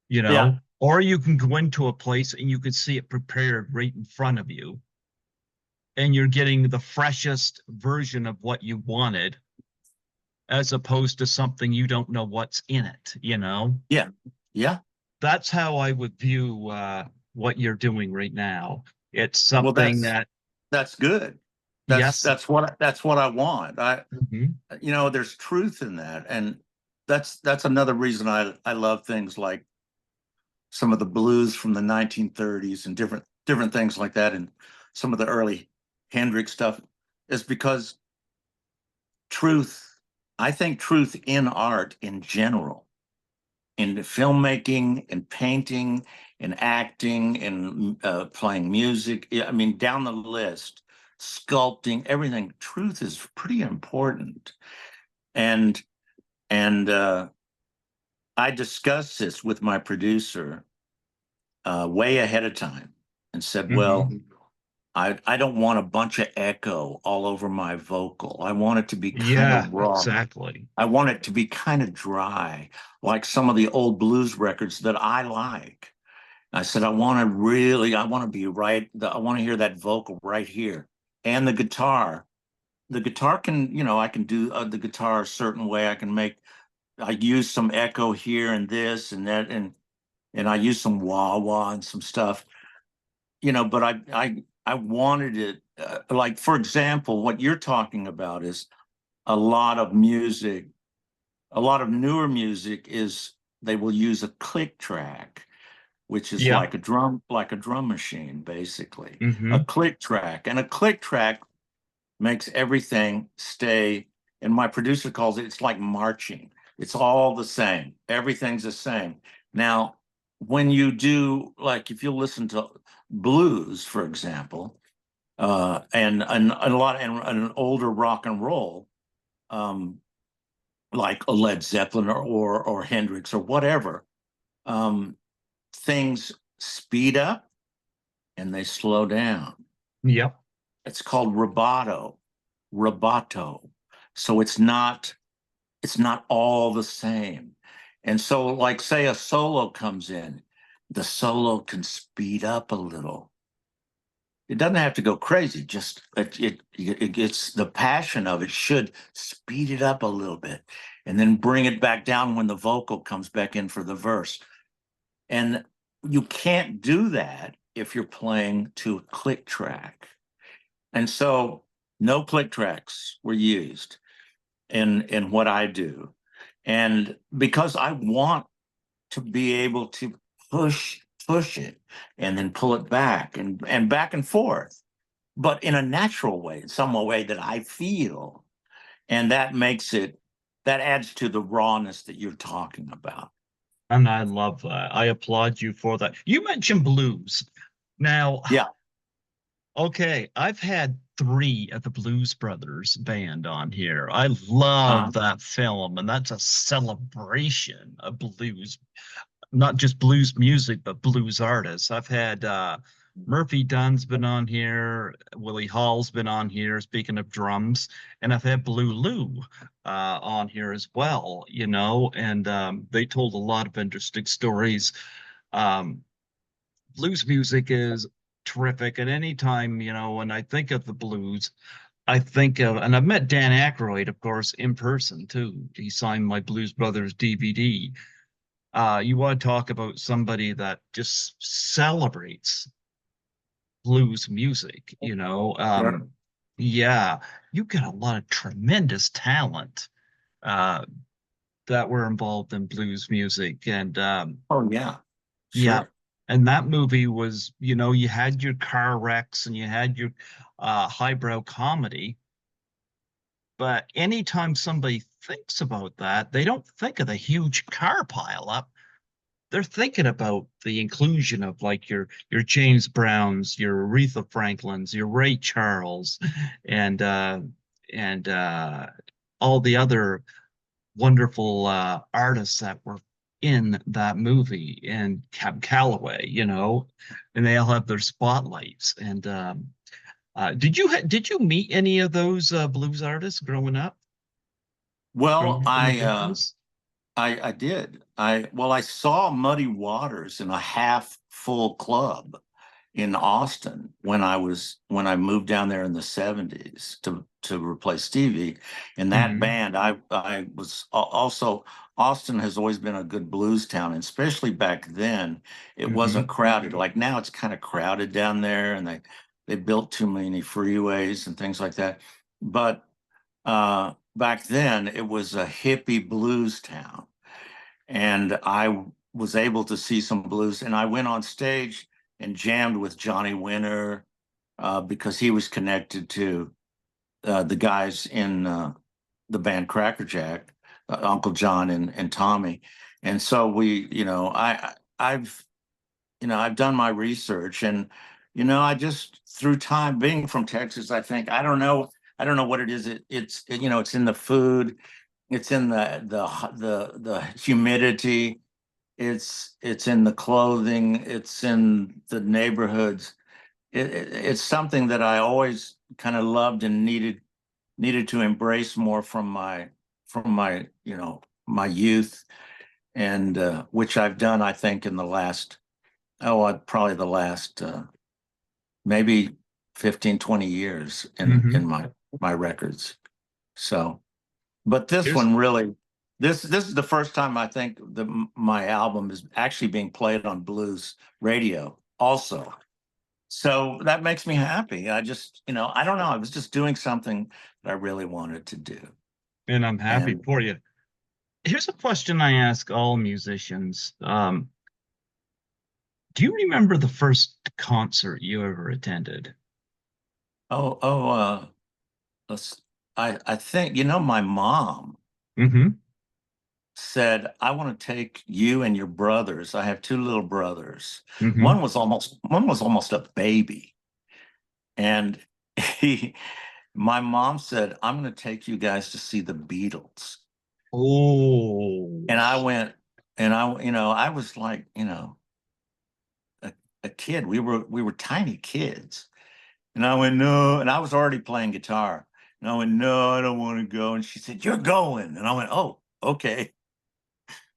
S2: Yeah.
S1: or you can go into a place and you can see it prepared right in front of you, and you're getting the freshest version of what you wanted, as opposed to something you don't know what's in it.
S2: Yeah. Yeah.
S1: That's how I would view what you're doing right now. It's
S2: Well,
S1: something that,
S2: that's good.
S1: yes,
S2: That's what I want.
S1: mhm,
S2: There's truth in that, and that's another reason I love things like some of the blues from the 1930s and different things like that, and some of the early Hendrix stuff is because truth. I think truth in art in general, in filmmaking, in painting, in acting, in playing music. I mean, down the list, sculpting, everything. Truth is pretty important, and and I discussed this with my producer way ahead of time, and said, "Well,
S1: mhm.
S2: I don't want a bunch of echo all over my vocal. I want it to be kind
S1: Yeah,
S2: of raw.
S1: exactly.
S2: I want it to be kind of dry, like some of the old blues records that I like." I said, I want to be right. I want to hear that vocal right here. And the guitar. The guitar can, I can do the guitar a certain way. I use some echo here and this and that, and I use some wah wah and some stuff. but I wanted it, like, for example, what you're talking about is a lot of music, a lot of newer music is they will use a click track, which is
S1: Yeah.
S2: like a drum machine, basically. A
S1: Hmm.
S2: click track. And a click track makes everything stay, and my producer calls it, it's like marching. It's all the same. Everything's the same. Now, when you do, like, if you listen to blues, for example, and a lot and an older rock and roll, um, like a Led Zeppelin or Hendrix or whatever, um, things speed up and they slow down.
S1: Yep.
S2: It's called rubato. So it's not all the same. And so, like, say a solo comes in, the solo can speed up a little. It doesn't have to go crazy. Just it gets the passion of it should speed it up a little bit, and then bring it back down when the vocal comes back in for the verse. And you can't do that if you're playing to a click track. And so no click tracks were used in what I do. And because I want to be able to push it and then pull it back and back and forth, but in a natural way, in some way that I feel. And that adds to the rawness that you're talking about.
S1: And I love that. I applaud you for that. You mentioned blues. Now,
S2: Yeah.
S1: okay, I've had three of the Blues Brothers band on here. I
S2: Uh-huh.
S1: love that film, and that's a celebration of blues, not just blues music, but blues artists. I've had Murphy Dunn's been on here, Willie Hall's been on here, speaking of drums, and I've had Blue Lou on here as well, and they told a lot of interesting stories. Um, Blues music is terrific. At any time, when I think of the blues, I think of, and I've met Dan Aykroyd, of course, in person too. He signed my Blues Brothers DVD. You want to talk about somebody that just celebrates blues music,
S2: Sure.
S1: yeah, you get a lot of tremendous talent uh, that were involved in blues music. And
S2: Oh, yeah.
S1: yeah,
S2: Sure.
S1: and that movie was, you had your car wrecks and you had your highbrow comedy. But anytime somebody thinks about that, they don't think of the huge car pileup. They're thinking about the inclusion of like your James Browns, your Aretha Franklins, your Ray Charles, and all the other wonderful artists that were in that movie, and Cab Calloway, and they all have their spotlights. And did you meet any of those blues artists
S2: Well,
S1: growing up in the business?
S2: I did. I saw Muddy Waters in a half full club in Austin when I moved down there in the 70s to replace Stevie. In that
S1: Hmm.
S2: band, I was also, Austin has always been a good blues town, and especially back then, it wasn't
S1: Hmm.
S2: crowded. Like now it's kind of crowded down there, and they built too many freeways and things like that. But back then it was a hippie blues town, and I was able to see some blues. And I went on stage and jammed with Johnny Winter because he was connected to the guys in the band Crackerjack, Uncle John and Tommy. And so I've done my research, and I just, through time, being from Texas, I think I don't know what it is. It's in the food, it's in the humidity, it's in the clothing, it's in the neighborhoods. It's something that I always kind of loved and needed to embrace more from my youth, and which I've done, I think, in the last, probably the last maybe 15, 20 years in
S1: Hmm.
S2: my records. So, but this
S1: Here's
S2: one really, this is the first time I think that my album is actually being played on blues radio also. So that makes me happy. I just, I don't know. I was just doing something that I really wanted to do.
S1: And I'm happy
S2: And
S1: for you. Here's a question I ask all musicians. Do you remember the first concert you ever attended?
S2: oh, oh, let's, I think, my mom
S1: Mm-hmm.
S2: said, I want to take you and your brothers. I have two little brothers.
S1: Mm-hmm.
S2: One was almost a baby. And he, my mom said, I'm going to take you guys to see the Beatles.
S1: Oh,
S2: And I went, and I was like, a, a kid. We were tiny kids. And I went, no. And I was already playing guitar. And I went, no, I don't want to go. And she said, you're going. And I went, oh, okay.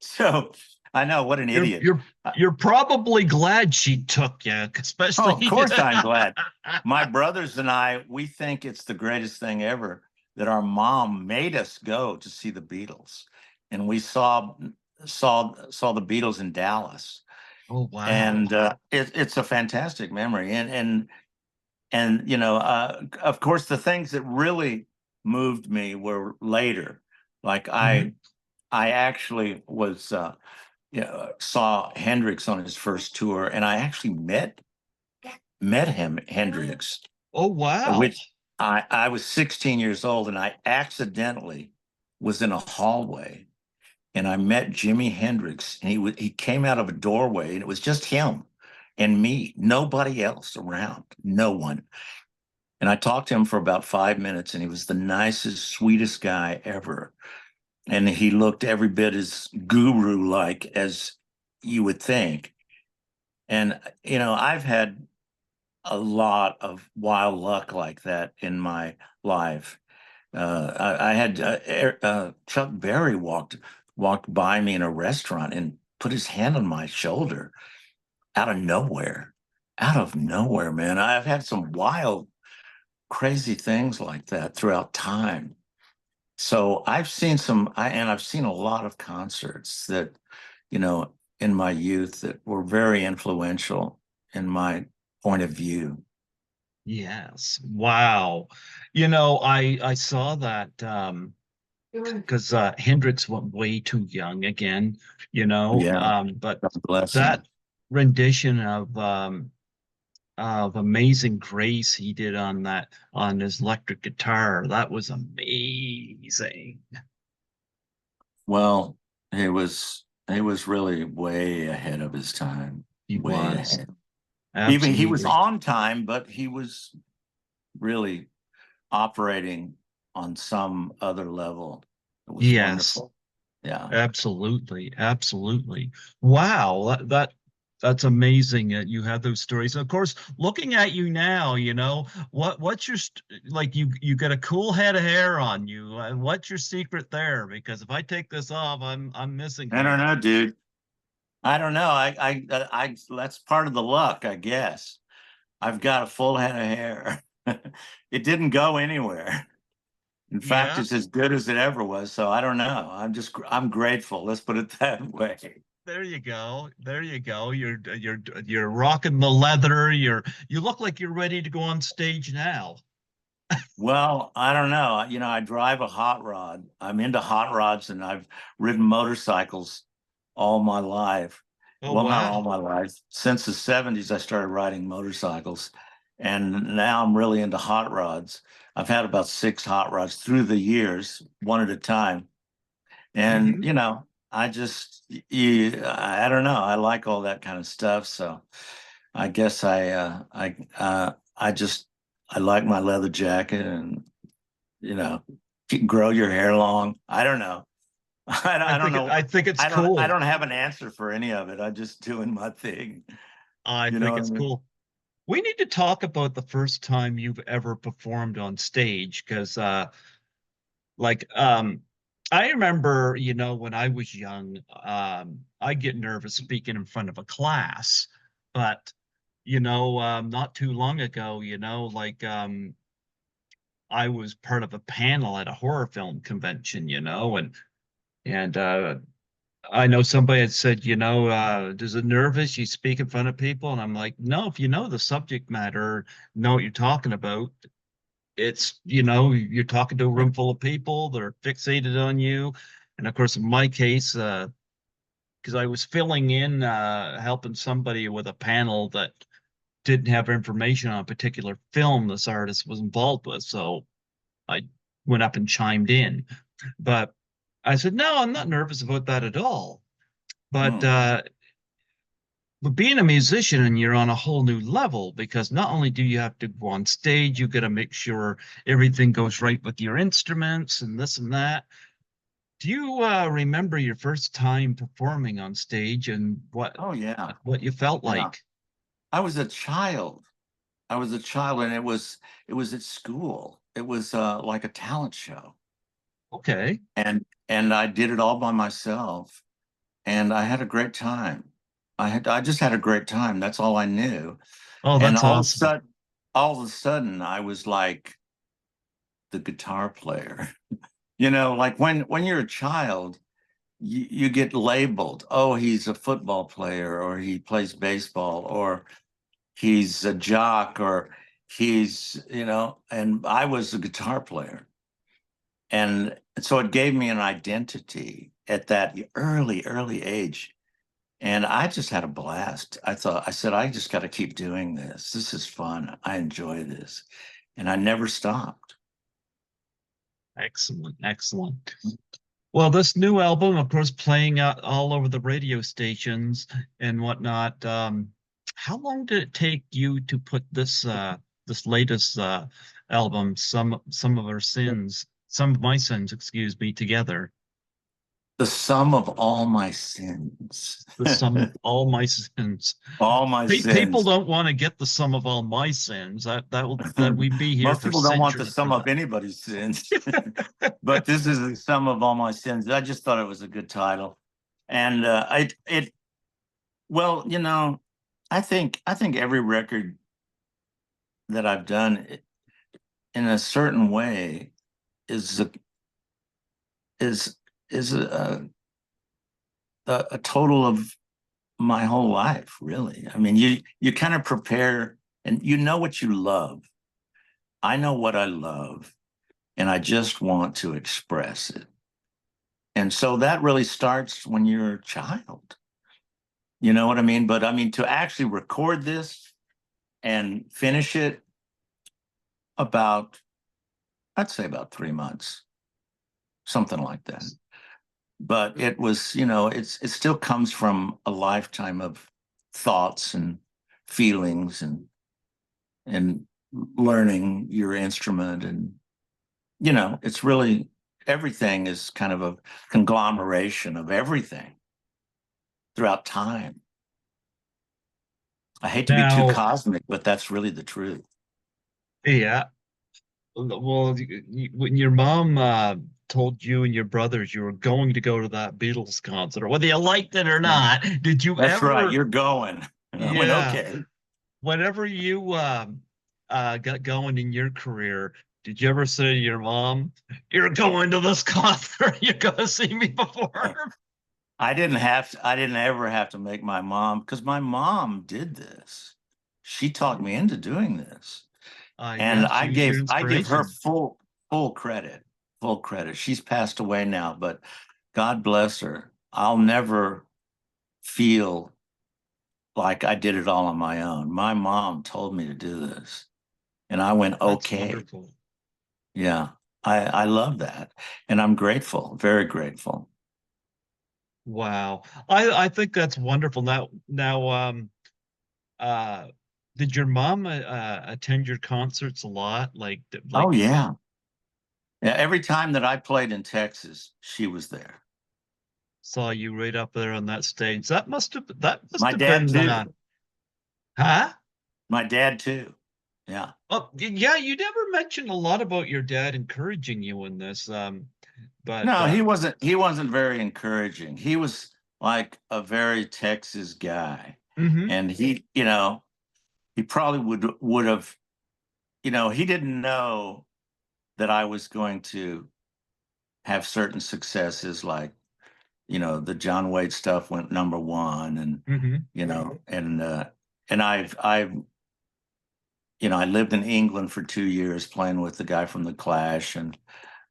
S2: So I know, what an
S1: you're
S2: idiot.
S1: you're you're probably glad she took you,
S2: Oh,
S1: especially.
S2: of course I'm glad. My brothers and I, we think it's the greatest thing ever that our mom made us go to see the Beatles. And we saw the Beatles in Dallas.
S1: Oh, wow.
S2: And it's a fantastic memory. And of course, the things that really moved me were later. Like
S1: Mhm.
S2: I actually saw Hendrix on his first tour, and I actually met him, Hendrix,
S1: Oh, wow.
S2: which I was 16 years old, and I accidentally was in a hallway, and I met Jimi Hendrix, and he came out of a doorway, and it was just him and me, nobody else around, no one. And I talked to him for about 5 minutes, and he was the nicest, sweetest guy ever. And he looked every bit as guru-like as you would think. And, I've had a lot of wild luck like that in my life. I had Chuck Berry walked by me in a restaurant and put his hand on my shoulder out of nowhere, man. I've had some wild, crazy things like that throughout time. So I've seen a lot of concerts that, in my youth that were very influential in my point of view.
S1: Yes. Wow. I saw that because Hendrix went way too young again,
S2: Yeah,
S1: but
S2: God bless him.
S1: that rendition of Amazing Grace he did on his electric guitar, that was amazing.
S2: Well, he was really way ahead of his time,
S1: He
S2: way
S1: was.
S2: ahead. Even he was
S1: Absolutely.
S2: on time, but he was really operating on some other level. It was
S1: Yes.
S2: wonderful. Yeah.
S1: Absolutely, absolutely. Wow, that's amazing that you have those stories. Of course, looking at you now, what's your like you got a cool head of hair on you. What's your secret there? Because if I take this off, I'm missing
S2: I don't
S1: something.
S2: know, dude. I don't know. That's part of the luck, I guess. I've got a full head of hair. It didn't go anywhere. In fact,
S1: Yeah,
S2: it's as good as it ever was. So I don't know. I'm grateful. Let's put it that way.
S1: there you go. There you go. You're rocking the leather. You look like you're ready to go on stage now.
S2: Well, I don't know. I drive a hot rod. I'm into hot rods, and I've ridden motorcycles all my life.
S1: Oh,
S2: Well, not all
S1: wow.
S2: my life. Since the 70s, I started riding motorcycles, and now I'm really into hot rods. I've had about 6 hot rods through the years, one at a time. And,
S1: Hmm.
S2: I don't know. I like all that kind of stuff. So I guess I like my leather jacket, and you know, grow your hair long. I don't know. I don't know.
S1: I think it's
S2: I
S1: cool.
S2: don't have an answer for any of it. I'm just doing my thing.
S1: I
S2: You know
S1: think
S2: what I
S1: it's
S2: mean?
S1: cool. We need to talk about the first time you've ever performed on stage because like I remember, when I was young, I get nervous speaking in front of a class, but not too long ago, I was part of a panel at a horror film convention, and I know somebody had said, does it nervous you speak in front of people? And I'm like, no, if you know the subject matter, know what you're talking about, it's, you're talking to a room full of people, they're fixated on you. And of course, in my case, because I was filling in, helping somebody with a panel that didn't have information on a particular film this artist was involved with. So I went up and chimed in. But I said, no, I'm not nervous about that at all. But
S2: Mm.
S1: being a musician, and you're on a whole new level because not only do you have to go on stage, you got to make sure everything goes right with your instruments and this and that. Do you remember your first time performing on stage and
S2: Oh yeah,
S1: what you felt
S2: yeah.
S1: like?
S2: I was a child. I was a child, and it was at school. It was like a talent show,
S1: Okay.
S2: and I did it all by myself, and I had a great time. I just had a great time. That's all I knew.
S1: Oh,
S2: And
S1: that's awesome.
S2: all of a sudden, I was like the guitar player. Like when you're a child, you get labeled. Oh, he's a football player, or he plays baseball, or he's a jock, or and I was a guitar player. And so it gave me an identity at that early, early age. And I just had a blast. I said, I just got to keep doing this. This is fun. I enjoy this. And I never stopped.
S1: Excellent, excellent. Well, this new album, of course, playing out all over the radio stations and whatnot. How long did it take you to put this latest album, some of our sins, some of my sins, excuse me, together?
S2: The sum of all my sins.
S1: The sum of all my sins.
S2: All my
S1: People
S2: sins.
S1: don't want to get the sum of all my sins. That we'd be here
S2: Most
S1: for
S2: people don't want the
S1: centuries
S2: sum
S1: for
S2: of
S1: that.
S2: anybody's sins. But this is the sum of all my sins. I just thought it was a good title. And well, I think every record that I've done in a certain way is a, is is a total of my whole life, really. I mean, you kind of prepare, and you know what you love. I know what I love, and I just want to express it. And so that really starts when you're a child. You know what I mean? But I mean, to actually record this and finish it, about, I'd say about 3 months, something like that. But it was, it still comes from a lifetime of thoughts and feelings, and learning your instrument. And it's really, everything is kind of a conglomeration of everything throughout time. I hate to be too
S1: Now,
S2: cosmic, but that's really the truth.
S1: yeah. Well, when your mom told you and your brothers you were going to go to that Beatles concert, whether you liked it or
S2: Yeah.
S1: not, did you
S2: That's right.
S1: ever,
S2: You're going. And I went,
S1: yeah,
S2: okay.
S1: whenever you got going in your career, did you ever say to your mom, "You're going to this concert, you're gonna see me
S2: Uh,
S1: perform"?
S2: I didn't ever have to make my mom, because my mom did this. She talked me into doing this. And
S1: Yeah, she was your
S2: I give her
S1: inspiration.
S2: full credit, full credit. She's passed away now, but God bless her. I'll never feel like I did it all on my own. My mom told me to do this, and I went,
S1: That's
S2: okay.
S1: wonderful.
S2: Yeah, I love that. And I'm grateful, very grateful.
S1: Wow. I think that's wonderful. Now, uh, did your mom attend your concerts a lot?
S2: Oh, yeah. Yeah, every time that I played in Texas, she was there.
S1: saw you right up there on that stage. That must
S2: My
S1: have
S2: dad
S1: been
S2: too.
S1: huh?
S2: My dad too. Yeah.
S1: Oh, yeah, you never mentioned a lot about your dad encouraging you in this. But
S2: No, he wasn't very encouraging. He was like a very Texas guy.
S1: mhm.
S2: And he probably would have, he didn't know that I was going to have certain successes, like the John Waite stuff went #1, and
S1: Hmm.
S2: I lived in England for 2 years playing with the guy from the Clash and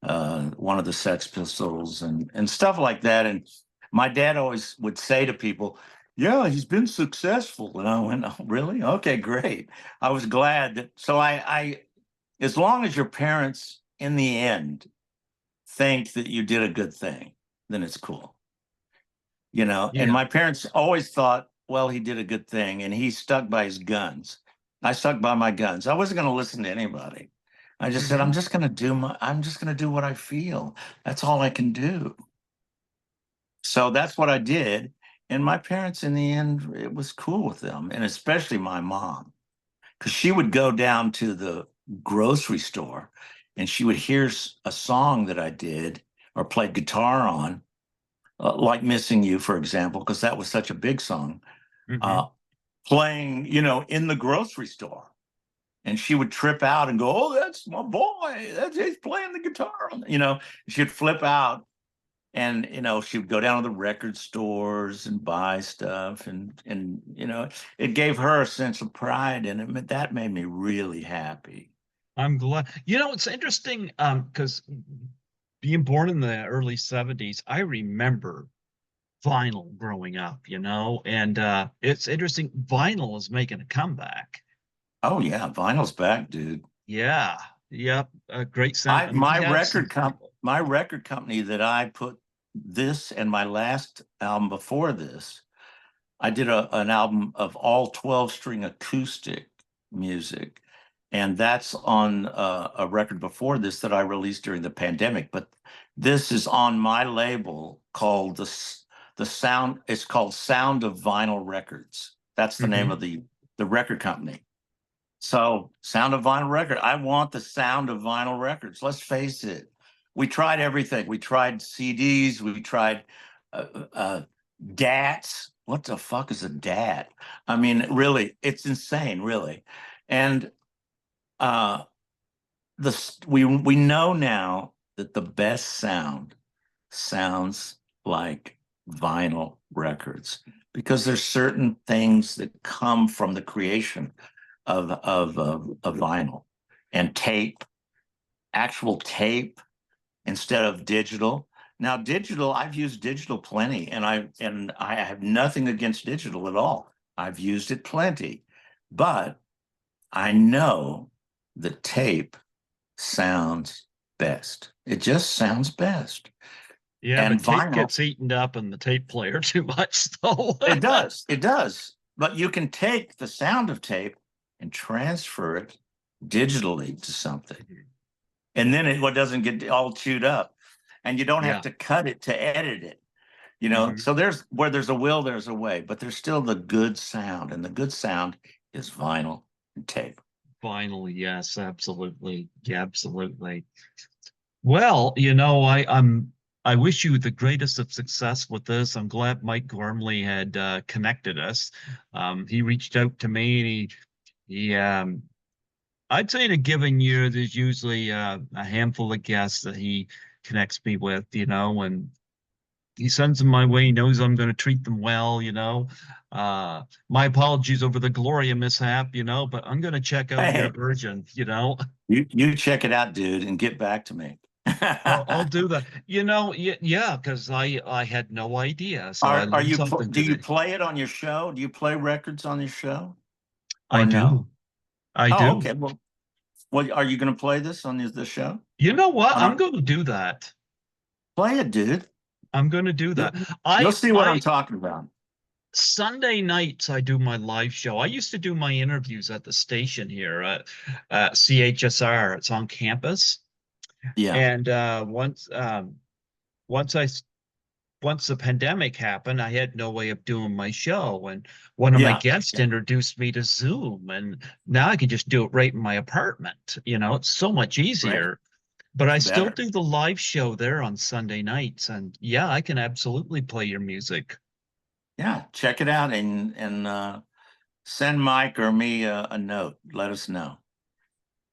S2: one of the Sex Pistols and stuff like that. And my dad always would say to people, "Yeah, he's been successful." And I went, "Oh, really? Okay, great." I was glad that. So as long as your parents in the end think that you did a good thing, then it's cool. And
S1: Yeah.
S2: my parents always thought, well, he did a good thing and he stuck by his guns. I stuck by my guns. I wasn't going to listen to anybody. I just said,
S1: Hmm.
S2: I'm just going to do what I feel. That's all I can do. So that's what I did. And my parents, in the end, it was cool with them, and especially my mom, because she would go down to the grocery store and she would hear a song that I did or played guitar on, like Missing You, for example, because that was such a big song,
S1: Hmm.
S2: uh, playing, in the grocery store. And she would trip out and go, "Oh, that's my boy. He's playing the guitar." She'd flip out, and she would go down to the record stores and buy stuff, and it gave her a sense of pride, and that made me really happy.
S1: I'm glad. It's interesting because being born in the early 70s, I remember vinyl growing up, and it's interesting. Vinyl is making a comeback.
S2: Oh yeah, vinyl's back, dude.
S1: Yeah. Yep. A great sound.
S2: I
S1: And we
S2: my
S1: have some.
S2: record comp my record company that I put this and my last album before this, I did an album of all 12-string acoustic music. And that's on a record before this that I released during the pandemic. But this is on my label called the Sound. It's called Sound of Vinyl Records. That's the name
S1: Mhm.
S2: of the record company. So, Sound of Vinyl Record. I want the sound of vinyl records. Let's face it. We tried everything. We tried CDs. We tried DATs. What the fuck is a DAT? I mean, really, it's insane, really. And uh, we know now that the best sound sounds like vinyl records because there's certain things that come from the creation of vinyl and tape, actual tape instead of digital. Now, digital, I've used digital plenty, and I have nothing against digital at all. I've used it plenty, but I know the tape sounds best. It just sounds best.
S1: Yeah,
S2: And
S1: but tape
S2: vinyl,
S1: gets eaten up in the tape player too much, though.
S2: it does. But you can take the sound of tape and transfer it digitally to something. And then what doesn't get all chewed up. And you don't have
S1: Yeah.
S2: to cut it to edit it.
S1: Hmm.
S2: So where there's a will, there's a way, but there's still the good sound. And the good sound is vinyl and tape.
S1: Finally, yes, absolutely. Yeah, absolutely. Well, I wish you the greatest of success with this. I'm glad Mike Gormley had connected us. He reached out to me and he I'd say in a given year, there's usually a handful of guests that he connects me with, and he sends them my way. He knows I'm going to treat them well. My apologies over the Gloria mishap, but I'm going to check out your
S2: Hey,
S1: version.
S2: you check it out, dude, and get back to me.
S1: I'll do that. Yeah, because I had no idea, so I
S2: Are
S1: learned
S2: you
S1: something
S2: do you
S1: today.
S2: play it on your show? Do you play records on your show
S1: I
S2: or no?
S1: do. I
S2: Oh,
S1: do.
S2: okay. Well, are you going to play this on the show?
S1: You know what?
S2: On
S1: I'm
S2: our
S1: going to do that.
S2: Play it, dude.
S1: I'm going to do that.
S2: You'll
S1: I
S2: see what I'm
S1: I
S2: talking about.
S1: Sunday nights I do my live show. I used to do my interviews at the station here at CHSR. It's on campus.
S2: Yeah.
S1: And once I once the pandemic happened, I had no way of doing my show. And one of my
S2: Yeah.
S1: guests
S2: Yeah.
S1: introduced me to Zoom. And now I can just do it right in my apartment. It's so much
S2: Great.
S1: easier. But
S2: It's
S1: I still
S2: better.
S1: do the live show there on Sunday nights. And yeah, I can absolutely play your music.
S2: Yeah. Check it out and send Mike or me a note. Let us know.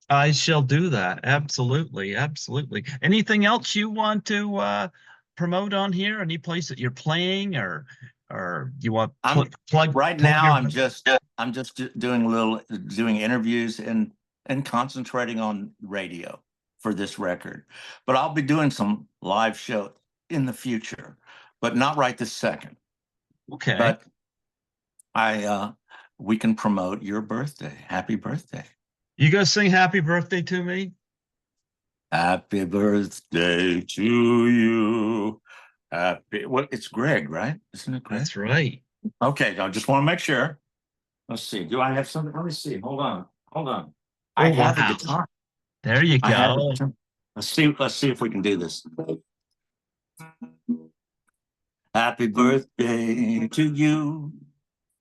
S1: I shall do that. Absolutely. Absolutely. Anything else you want to promote on here? Any place that you're playing, or you want
S2: I'm
S1: plug
S2: right
S1: plug
S2: now.
S1: your?
S2: I'm just doing interviews and concentrating on radio for this record. But I'll be doing some live show in the future, but not right this second.
S1: Okay.
S2: But I we can promote your birthday. Happy birthday.
S1: You gonna sing happy birthday to me?
S2: Happy birthday to you. Happy, what, it's Greg, right? Isn't it Greg?
S1: That's right.
S2: Okay, I just want to make sure. Let's see. Do I have something? Let me see. Hold on. Hold on. I
S1: Oh
S2: have a
S1: wow.
S2: guitar.
S1: There you
S2: I have a
S1: go.
S2: guitar. Let's see if we can do this. Happy birthday to you.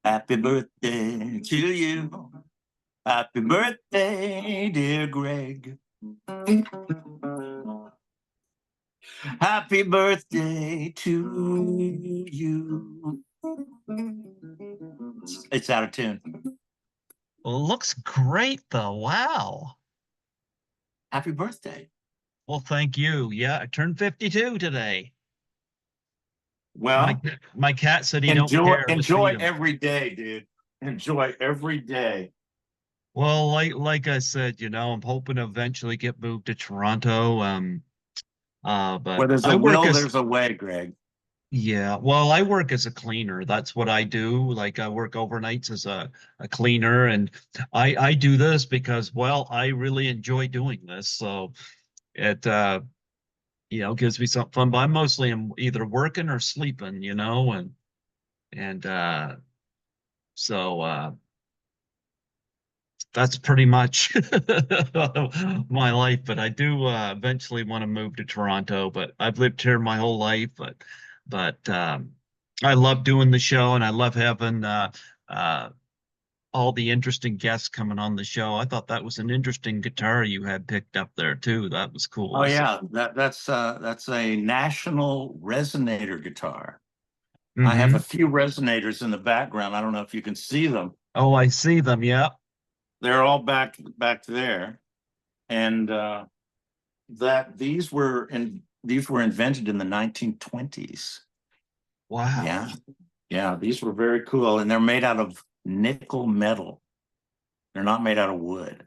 S2: Happy birthday to you. Happy birthday, dear Greg. Happy birthday to you. It's out of tune.
S1: Well, looks great though. Wow.
S2: Happy birthday.
S1: Well, thank you. Yeah, I turned 52 today. My
S2: Well,
S1: my cat said he don't care. Just
S2: enjoy
S1: feed him.
S2: every day, dude. Enjoy every day.
S1: Well, like I said, I'm hoping to eventually get moved to Toronto. But
S2: Where there's
S1: I
S2: a
S1: work
S2: will,
S1: as
S2: there's a way, Greg.
S1: yeah, well, I work as a cleaner. That's what I do. Like I work overnights as a cleaner, and I do this because, well, I really enjoy doing this. So it gives me some fun. But I mostly am either working or sleeping, and so that's pretty much my life. But I do eventually want to move to Toronto. But I've lived here my whole life. But I love doing the show, and I love having uh, all the interesting guests coming on the show. I thought that was an interesting guitar you had picked up there too. That was
S2: Oh
S1: cool. So,
S2: yeah, that's a national resonator guitar. I have a
S1: hmm.
S2: few resonators in the background. I don't know if you can see them.
S1: Oh, I see them. Yeah.
S2: They're all back there, and that these were invented in the 1920s.
S1: Wow.
S2: Yeah, yeah, these were very cool, and they're made out of nickel metal. They're not made out of wood.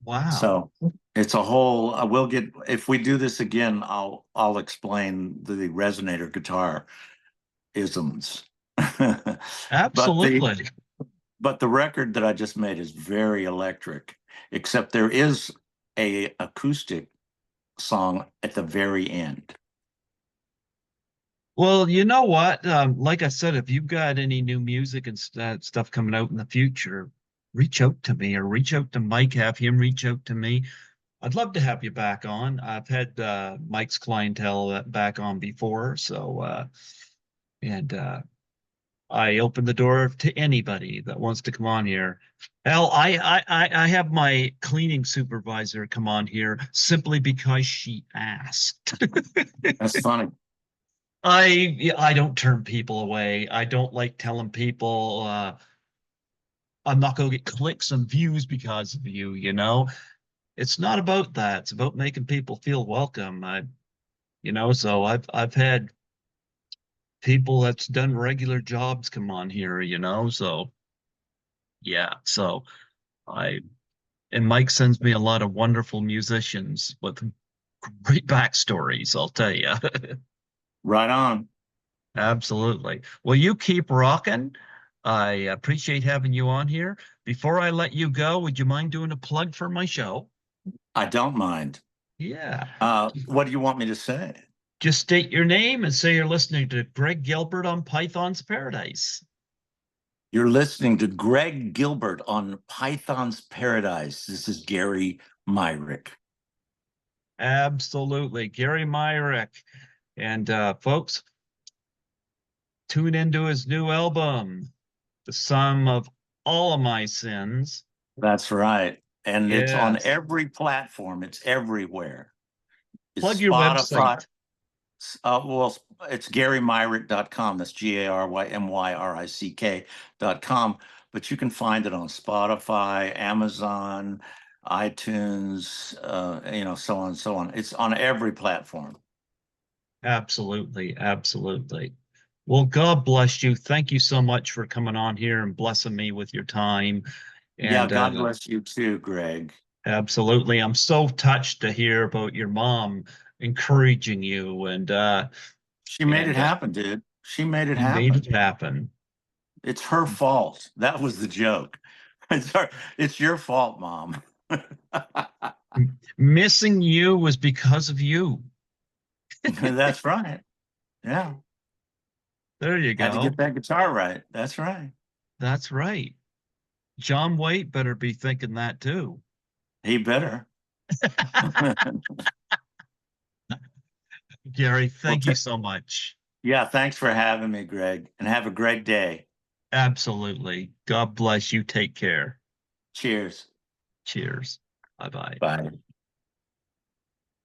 S1: Wow.
S2: So it's a whole. I will get if we do this again. I'll explain the resonator guitar isms. but the
S1: Absolutely.
S2: but the record that I just made is very electric. Except there is a acoustic song at the very end.
S1: Well, you know what? Like I said, if you've got any new music and stuff coming out in the future, reach out to me or reach out to Mike, have him reach out to me. I'd love to have you back on. I've had Mike's clientele back on before, so and I open the door to anybody that wants to come on here. Hell, I have my cleaning supervisor come on here simply because she asked.
S2: That's funny.
S1: I don't turn people away. I don't like telling people I'm not going to get clicks and views because of you. It's not about that. It's about making people feel welcome. So I've had people that's done regular jobs come on here. So yeah. So I and Mike sends me a lot of wonderful musicians with great backstories, I'll tell you.
S2: Right on.
S1: Absolutely. Well, you keep rocking. I appreciate having you on here. Before I let you go, would you mind doing a plug for my show?
S2: I don't mind.
S1: Yeah.
S2: What do you want me to say?
S1: Just state your name and say you're listening to Greg Gilbert on Python's Paradise.
S2: You're listening to Greg Gilbert on Python's Paradise. This is Gary Myrick.
S1: Absolutely. Gary Myrick. And folks, tune into his new album, The Sum of All of My Sins.
S2: That's right. And it's on
S1: Yes.
S2: every platform. It's everywhere.
S1: Plug
S2: It's
S1: your
S2: Spotify.
S1: website.
S2: Well, it's GaryMyrick.com. That's GaryMyrick.com. But you can find it on Spotify, Amazon, iTunes, so on and so on. It's on every platform.
S1: Absolutely, absolutely. Well, God bless you. Thank you so much for coming on here and blessing me with your time.
S2: Yeah,
S1: And
S2: God bless you too, Greg.
S1: absolutely, I'm so touched to hear about your mom encouraging you
S2: She made it
S1: and
S2: happen, dude. She made it
S1: you made
S2: happen.
S1: it happen.
S2: It's her fault. That was the joke. It's your fault, Mom.
S1: Missing you was because of you.
S2: That's right. Yeah.
S1: There you
S2: Had to get
S1: go.
S2: that guitar right. That's right.
S1: That's right. John Waite better be thinking that too.
S2: He better.
S1: Gary,
S2: Well,
S1: thank you so much.
S2: yeah, thanks for having me, Greg, and have a great day.
S1: Absolutely. God bless you. Take care.
S2: Cheers.
S1: Cheers. Bye bye.
S2: Bye.